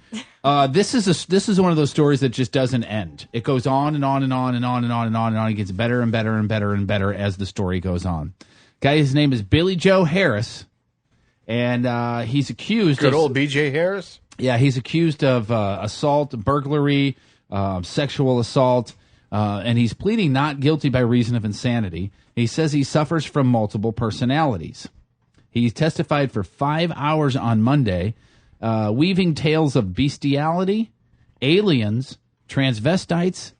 This is one of those stories that just doesn't end. It goes on and on and on and on and on and on and on. It gets better and better and better and better as the story goes on. Guy, his name is Billy Joe Harris, and he's accused. Good old B.J. Harris. Yeah, he's accused of assault, burglary, sexual assault, and he's pleading not guilty by reason of insanity. He says he suffers from multiple personalities. He testified for 5 hours on Monday, weaving tales of bestiality, aliens, transvestites,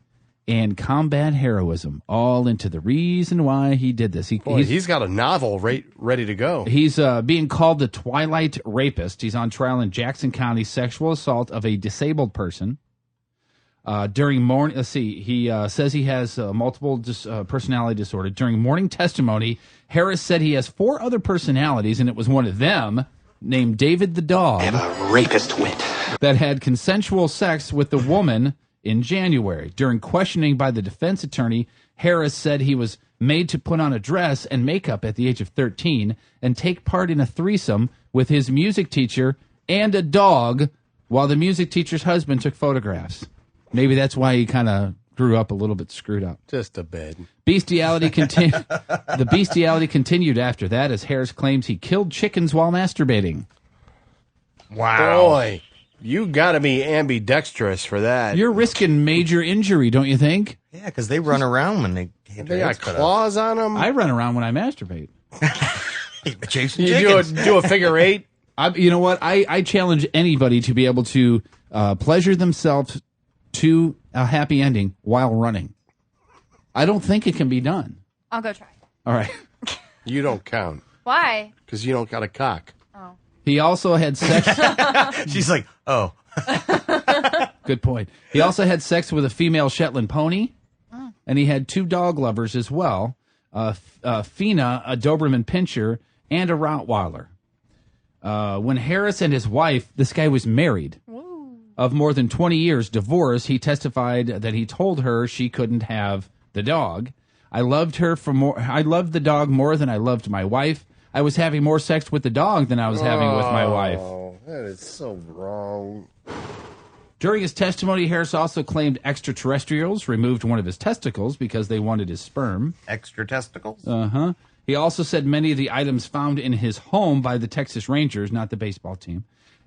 and combat heroism, all into the reason why he did this. He's got a novel ready to go. He's being called the Twilight Rapist. He's on trial in Jackson County, sexual assault of a disabled person. During morning, let's see, he says he has multiple personality disorder. During morning testimony, Harris said he has 4 other personalities, and it was one of them, named David the dog, A rapist wit. that had consensual sex with the woman in January. During questioning by the defense attorney, Harris said he was made to put on a dress and makeup at the age of 13 and take part in a threesome with his music teacher and a dog while the music teacher's husband took photographs. Maybe that's why he kind of grew up a little bit screwed up. Just a bit. Bestiality continued. The bestiality continued after that, as Harris claims he killed chickens while masturbating. Wow. Boy, you got to be ambidextrous for that. You're risking major injury, don't you think? Yeah, because they run around when they get They their got heads cut claws on them. I run around when I masturbate. Chasing You chickens. do a figure 8. You know what? I challenge anybody to be able to pleasure themselves to a happy ending while running. I don't think it can be done. I'll go try. All right. You don't count Why? because you don't got a cock. Oh. He also had sex. She's like, oh. Good point. He also had sex with a female Shetland pony, and he had 2 dog lovers as well, Fina, a Doberman Pinscher, and a Rottweiler. When Harris and his wife, this guy was married, of more than 20 years, divorced, he testified that he told her she couldn't have the dog. I loved the dog more than I loved my wife. I was having more sex with the dog than I was having with my wife. Oh, that is so wrong. During his testimony, Harris also claimed extraterrestrials removed one of his testicles because they wanted his sperm. Extra testicles? Uh-huh. He also said many of the items found in his home by the Texas Rangers, not the baseball team,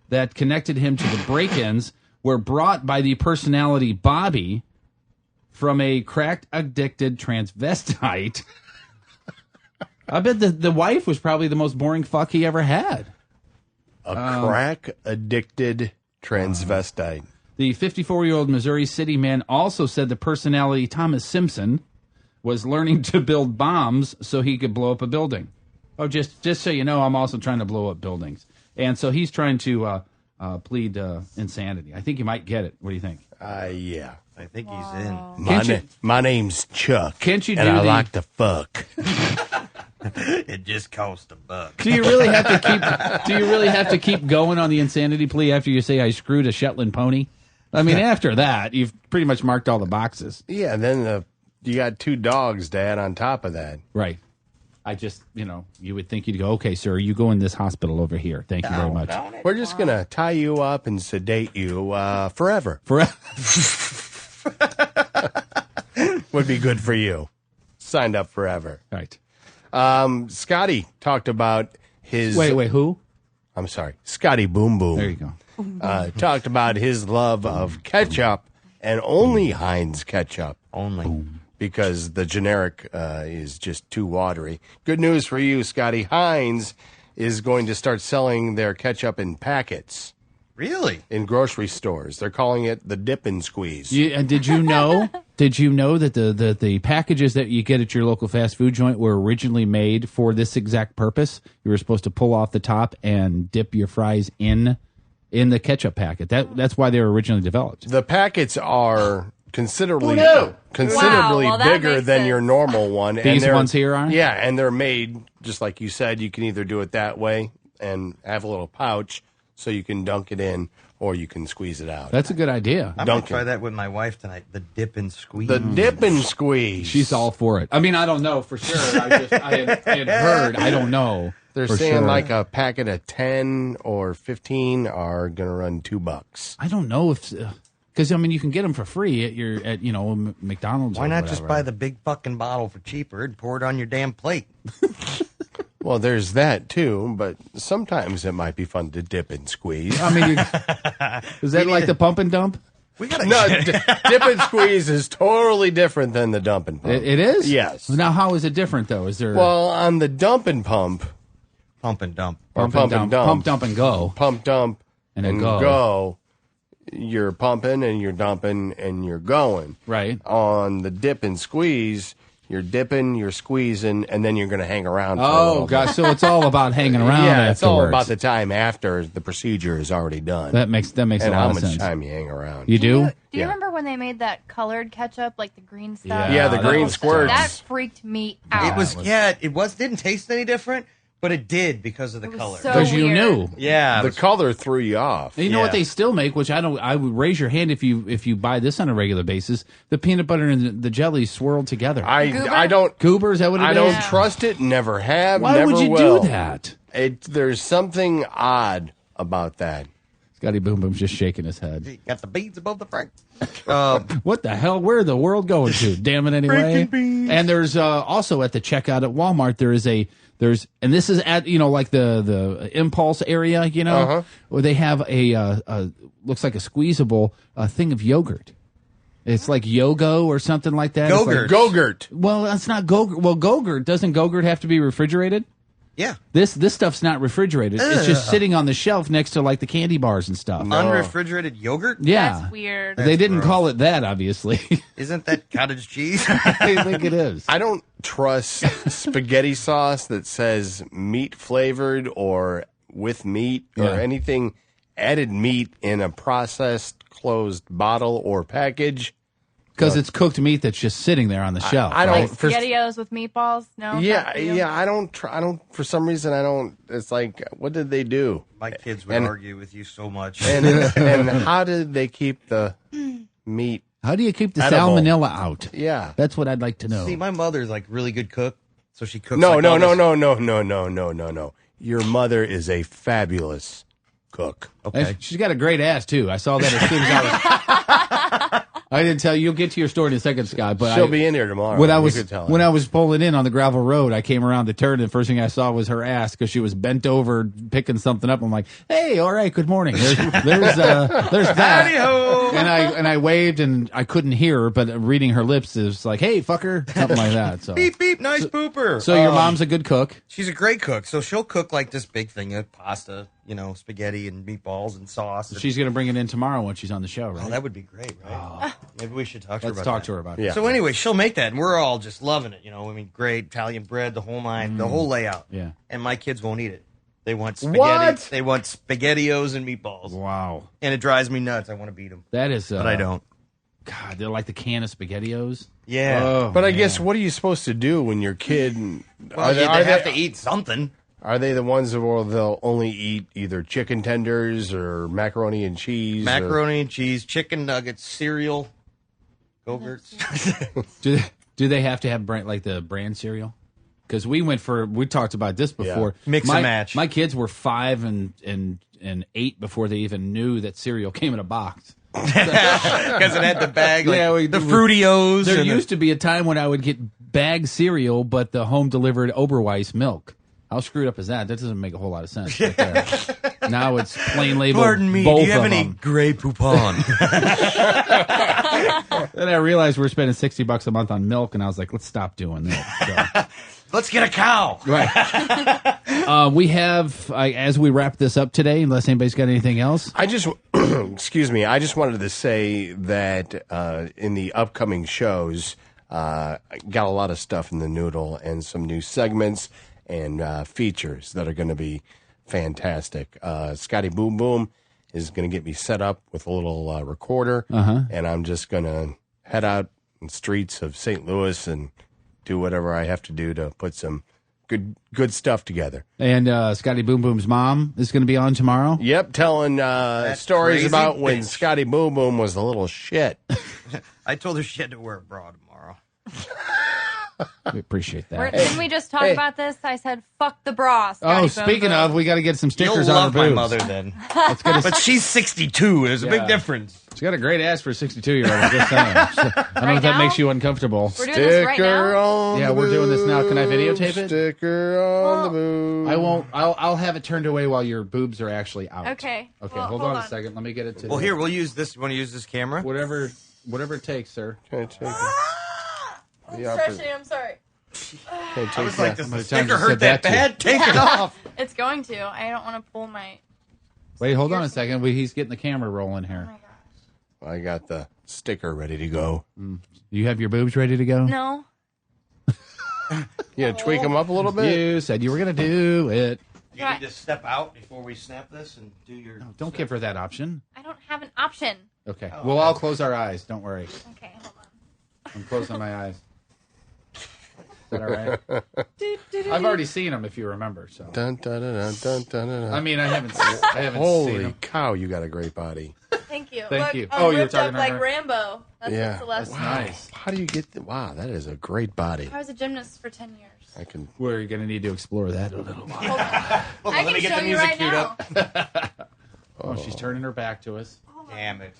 that connected him to the break-ins were brought by the personality Bobby from a crack-addicted transvestite. I bet the wife was probably the most boring fuck he ever had. A crack-addicted transvestite. The 54-year-old Missouri City man also said the personality Thomas Simpson was learning to build bombs so he could blow up a building. Oh, just so you know, I'm also trying to blow up buildings. And so he's trying to plead insanity. I think you might get it. What do you think? Yeah. I think he's in. My name's Chuck. Can't you do and I the- like to fuck. It just cost $1. Do you really have to keep? Do you really have to keep going on the insanity plea after you say I screwed a Shetland pony? I mean, after that, you've pretty much marked all the boxes. Yeah, then you got 2 dogs, Dad, on top of that. Right. I just, you would think you'd go, okay, sir, you go in this hospital over here. Thank you very much. We're just going to tie you up and sedate you forever. Forever. Would be good for you. Signed up forever. Right. Scotty talked about his... Wait, who? I'm sorry. Scotty Boom Boom. There you go. Talked about his love of ketchup and only Heinz ketchup. Only. Because the generic is just too watery. Good news for you, Scotty. Heinz is going to start selling their ketchup in packets. Really? In grocery stores. They're calling it the Dip and Squeeze. Did you know? Did you know that the packages that you get at your local fast food joint were originally made for this exact purpose? You were supposed to pull off the top and dip your fries in the ketchup packet. That's why they were originally developed. The packets are considerably Wow, well, that bigger makes than sense. your normal one. These they're- ones here are? Yeah, and they're made, just like you said, you can either do it that way and have a little pouch so you can dunk it in, or you can squeeze it out. That's a good idea. I'm going to try that with my wife tonight. The dip and squeeze. The Dip and Squeeze. She's all for it. I mean, I don't know for sure. I had heard. I don't know. They're for saying sure. like a packet of 10 or 15 are going to run $2. I don't know if because I mean you can get them for free at McDonald's. Why or not just whatever. buy the big fucking bottle for cheaper and pour it on your damn plate? Well, there's that too, but sometimes it might be fun to dip and squeeze. I mean, is that like the pump and dump? We got No, dip and squeeze is totally different than the dump and pump. It is? Yes. Now, how is it different though? Is there Well, on the dump and pump, pump and dump, or pump pump and dump, pump, dump, and go, pump, dump, and and then go. You're pumping and you're dumping and you're going. Right. On the dip and squeeze, you're dipping, you're squeezing, and then you're going to hang around. For a Oh little gosh, bit. so it's all about hanging around. Yeah, it's all afterwards. about the time after the procedure is already done. That makes and a lot how of much sense. time you hang around. You do? Do you remember when they made that colored ketchup, like the green stuff? Yeah, the that green was- squirts. That freaked me out. It was didn't taste any different, but it did because of the It was color. so Because you weird. knew. Yeah, The color threw you off. And you know what Yeah. they still make, which I would raise your hand if you buy this on a regular basis. The peanut butter and the jelly swirled together. I don't. Goober, is that what it is? I don't trust it. Never have. Why never would you will. do that? There's something odd about that. Scotty Boom Boom's just shaking his head. got the beads above the front. What the hell? Where the world going to? Damn it anyway. And there's also at the checkout at Walmart and this is at like the impulse area, Uh-huh. where they have a looks like a squeezable thing of yogurt. It's like Yogo or something like that. It's like- Go-gurt. well, that's not Go-gurt. Well, Go-gurt doesn't Go-gurt have to be refrigerated? Yeah, This stuff's not refrigerated. It's just sitting on the shelf next to like the candy bars and stuff. unrefrigerated yogurt. Yeah, That's weird. they didn't call it that, obviously. Isn't that cottage cheese? I think it is. I don't trust spaghetti sauce that says meat flavored or with meat or Yeah. anything added meat in a processed closed bottle or package. Because it's cooked meat that's just sitting there on the shelf. I don't. Like for- SpaghettiOs with meatballs? No? yeah, Not for you? yeah. I don't. For some reason, I don't. It's like, what did they do? My kids would And- argue with you so much. And how did they keep the meat? How do you keep the Edible. salmonella out? Yeah. That's what I'd like to know. See, my mother's like really good cook, so she cooks. No, like no, all no, this- no. Your mother is a fabulous cook. And she's got a great ass too. I saw that as soon as I was. I didn't tell you. You'll get to your story in a second, Scott. But She'll be in here tomorrow. When I You was could tell her. when I was pulling in on the gravel road, I came around the turn, and the first thing I saw was her ass because she was bent over picking something up. I'm like, "Hey, all right, good morning." There's that. Howdy-ho. And I waved, and I couldn't hear her, but reading her lips is like, "Hey, fucker," something like that. So Beep beep, nice pooper. So your mom's a good cook. She's a great cook. So she'll cook like this big thing of pasta, spaghetti and meatballs and sauce. And, She's going to bring it in tomorrow when she's on the show, right? that would be great, right? Maybe we should talk to her Let's about talk that. to her about Yeah. it. So anyway, she'll make that, and we're all just loving it. Great Italian bread, the whole nine, the whole layout. Yeah. And my kids won't eat it. They want spaghetti. What? They want SpaghettiOs and meatballs. Wow. And it drives me nuts. I want to beat them. That is. But I don't. God, they're like the can of SpaghettiOs. Yeah. Oh, But I man. guess what are you supposed to do when your kid? Well, they have to eat something. Are they the ones that they'll only eat either chicken tenders or macaroni and cheese? Macaroni and cheese, chicken nuggets, cereal, Go-Gurts. Do they have to have the brand cereal? Because we talked about this before. Yeah. Mix and match. My kids were 5 and 8 before they even knew that cereal came in a box. Because it had the bag, Yeah, the Fruitios. There and used to be a time when I would get bag cereal, but the home delivered Oberweis milk. How screwed up is that? That doesn't make a whole lot of sense. Right there. Now it's plain label. Pardon me, both do you have of any them. Grey Poupon? Then I realized we were spending $60 a month on milk, and I was like, let's stop doing that. So. Let's get a cow. Right. We have, as we wrap this up today, unless anybody's got anything else. I just, excuse me, I just wanted to say that in the upcoming shows, I got a lot of stuff in the noodle and some new segments and features that are going to be fantastic. Scotty Boom Boom is going to get me set up with a little recorder, and I'm just going to head out in the streets of St. Louis and do whatever I have to do to put some good stuff together. And Scotty Boom Boom's mom is going to be on tomorrow. Yep, telling stories crazy about when bitch. Scotty Boom Boom was a little shit. I told her she had to wear a bra tomorrow. We appreciate that. Didn't we just talk about this? I said, fuck the bra. Scotty Boom Speaking Boom. of, we got to get some stickers You'll on love her my boobs. mother then. Let's get But she's 62. There's a big Yeah. difference. She's got a great ass for a 62-year-old. I'm just saying. So, I don't know Right if that now? makes you uncomfortable. We're doing this right now? on Yeah, the we're doing this now. Can I boob, videotape it? Sticker on the boob. I won't. I'll have it turned away while your boobs are actually out. Okay. Okay. Well, hold hold on a on. second. Let me get it to. Well, here, we'll use this. You want to use this camera? Whatever it takes, sir. Can't take it. I'm The upper- stretching. I'm sorry. Can't take I was like, that. does many the times sticker you hurt said that that to you? bad? Take it off. It's going to. I don't want to pull my. Wait, hold on a second. He's getting the camera rolling here. I got the sticker ready to go. You have your boobs ready to go? No. Yeah, tweak them up a little bit. You said you were going to do it. You need to step out before we snap this and do your. Don't give her that option. I don't have an option. Okay. We'll all close our eyes. Don't worry. Okay, hold on. I'm closing my eyes. Is that all right? I've already seen them, if you remember. So. Dun, dun, dun, dun, dun, dun, dun. I mean, I haven't seen Holy them. cow, you got a great body. Thank you. Thank Look, you. I'm Oh, you were ripped talking up to like her? Rambo. That's Yeah. what Celeste That's said. nice. How do you get wow, that is a great body. I was a gymnast for 10 years. I can We're going to need to explore that a little while. Hold on. I can show you right now. Oh, she's turning her back to us. Damn it.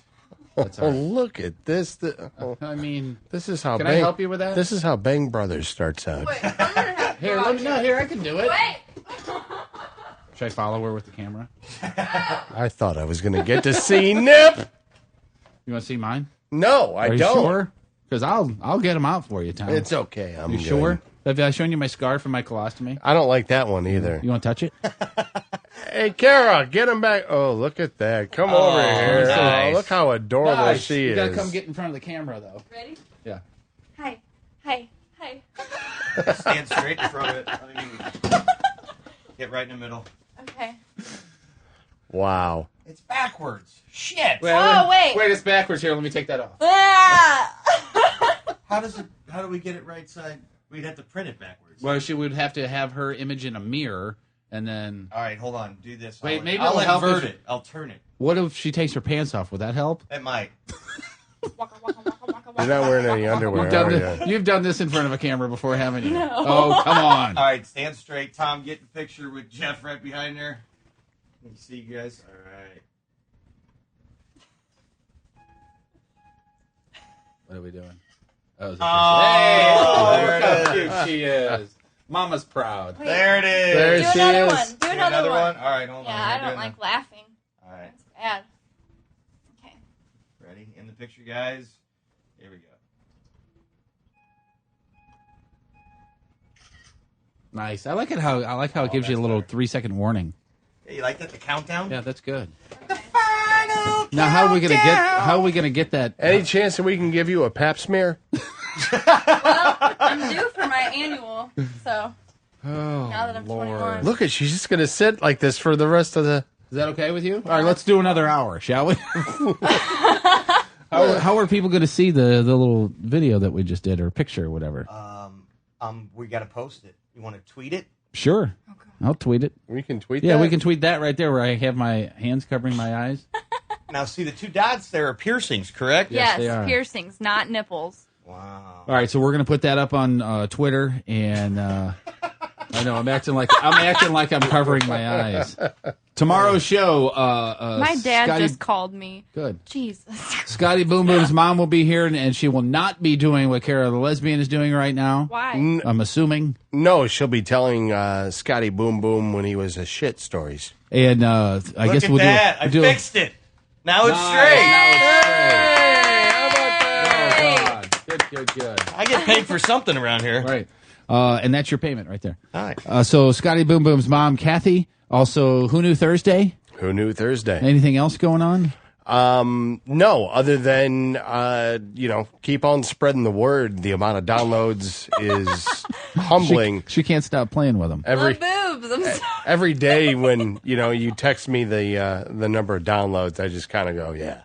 That's Oh, all right. look at this. I mean, This is how can I help you with that? This is how Bang Brothers starts out. Wait, I'm gonna have Here, let me, no, here, I can do it. Wait. Should I follow her with the camera? I thought I was going to get to see Nip. You want to see mine? No, I Are you don't. sure? Because I'll get them out for you, Tom. It's okay. I'm you good. sure? Have I shown you my scar from my colostomy? I don't like that one either. You want to touch it? Hey, Kara, get him back. Oh, look at that. Come over here. nice. Oh, look how adorable Nice. she You is. got to come get in front of the camera, though. Ready? Yeah. Hi. Hi. Hi. Stand straight in front of it. I mean, get right in the middle. Okay. Wow. It's backwards. Shit. Wait. Wait, it's backwards here. Let me take that off. Ah! How do we get it right side? We'd have to print it backwards. Well, she would have to have her image in a mirror, and then... All right, hold on. Do this. Wait, maybe I'll it'll help invert if- it. I'll turn it. What if she takes her pants off? Would that help? It might. You're not wearing any underwear, are you? You've done this in front of a camera before, haven't you? No. Oh, come on. All right, stand straight. Tom, get the picture with Jeff right behind there. Can you see, you guys? All right. What are we doing? Oh, look how cute she is. Mama's proud. Wait. There it is. There Do she another is. one. Do another one. All right, hold on. Yeah, I We're don't doing like laughing. All right. It's bad. Okay. Ready? In the picture, guys. Here we go. Nice. I like how it gives you a little 3-second warning. Hey, you like that? The countdown? Yeah, that's good. The final Now, how are we gonna get that? Any chance that we can give you a pap smear? Well, I'm due for my annual, so Oh, now that I'm 21. Look at, she's just going to sit like this for the rest of the... Is that okay with you? All right, let's do another hour, shall we? How are people going to see the little video that we just did, or picture, or whatever? We got to post it. You want to tweet it? Sure. Okay. I'll tweet it. We can tweet that? Yeah, we can tweet that right there where I have my hands covering my eyes. Now, see, the two dots there are piercings, correct? Yes, they are. piercings, not nipples. Wow. All right, so we're going to put that up on Twitter, and I know I'm acting like I'm covering my eyes. Tomorrow's show. My dad Scotty, just called me. Good. Jesus. Scotty Boom Boom's mom will be here, and she will not be doing what Kara the lesbian is doing right now. Why? I'm assuming. No, she'll be telling Scotty Boom Boom when he was a shit stories. And I guess Look we'll at that. I do. fixed it. Now it's Nice. straight. Now it's straight. How about that? Oh, God. Good. I get paid for something around here. Right. And that's your payment right there. All right. So Scotty Boom Boom's mom, Kathy. Also, Who Knew Thursday? Who Knew Thursday? Anything else going on? No, other than, keep on spreading the word. The amount of downloads is humbling. She can't stop playing with them. My boobs. I'm sorry. Every day when, you text me the number of downloads, I just kind of go, yeah.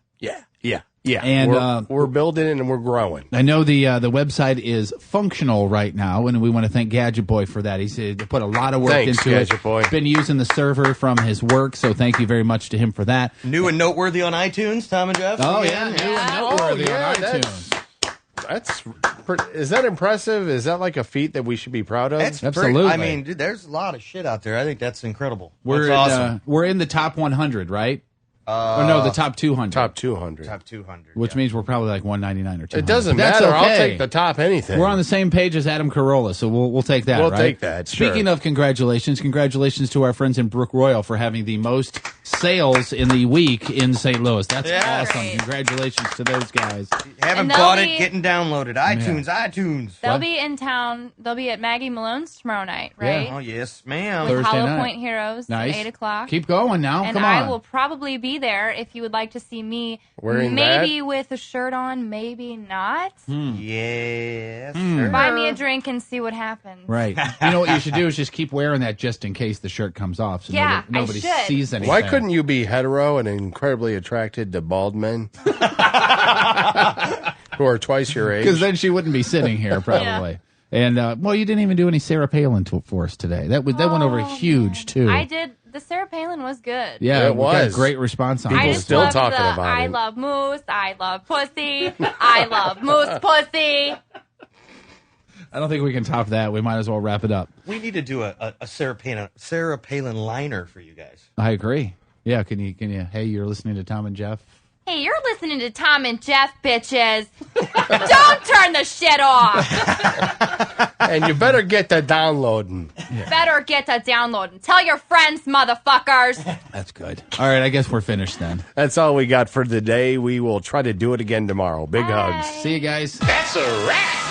And we're building and we're growing. I know the website is functional right now, and we want to thank Gadget Boy for that. He said he put a lot of work Thanks, into Gadget it. Boy. Been using the server from his work, so thank you very much to him for that. New and noteworthy on iTunes, Thom and Jeff. Oh yeah, new and noteworthy on iTunes. Is that impressive? Is that like a feat that we should be proud of? Absolutely. I mean, dude, there's a lot of shit out there. I think that's incredible. We're That's awesome. we're in the top 100, right? Or no, the top 200. Top 200. Top 200. Which means we're probably like 199 or 200. It doesn't But that's matter. I'll okay. take the top anything. We're on the same page as Adam Carolla, so we'll take that. We'll right? take that, sure. Speaking of congratulations to our friends in Brook Royal for having the most sales in the week in St. Louis. That's awesome. Great. Congratulations to those guys. Haven't And they'll bought be- it, getting downloaded. iTunes. They'll What? be in town. They'll be at Maggie Malone's tomorrow night, right? Oh, yes, ma'am. With Thursday Hollow night. Point Heroes Nice. at 8 o'clock. Keep going now. And Come on. I will probably be there if you would like to see me. Wearing maybe with a shirt on, maybe not. Yes, sir. Buy me a drink and see what happens. Right. You know what you should do is just keep wearing that just in case the shirt comes off, so Yeah, nobody I should. sees anything. Why couldn't you be hetero and incredibly attracted to bald men? Who are twice your age? Because then she wouldn't be sitting here probably. And you didn't even do any Sarah Palin for us today. That went over huge too. I did. The Sarah Palin was good. Yeah, It we got a was. great response on People I it. just still love talking the, about I it. love moose. I love pussy. I love moose pussy. I don't think we can top that. We might as well wrap it up. We need to do a Sarah Palin liner for you guys. I agree. Yeah, can you? Hey, you're listening to Thom and Jeff. Hey, you're listening to Thom and Jeff, bitches. Don't turn the shit off. And you better get the downloading. Better get to download and tell your friends, motherfuckers. That's good. All right, I guess we're finished then. That's all we got for today. We will try to do it again tomorrow. Big hugs. See you guys. That's a wrap.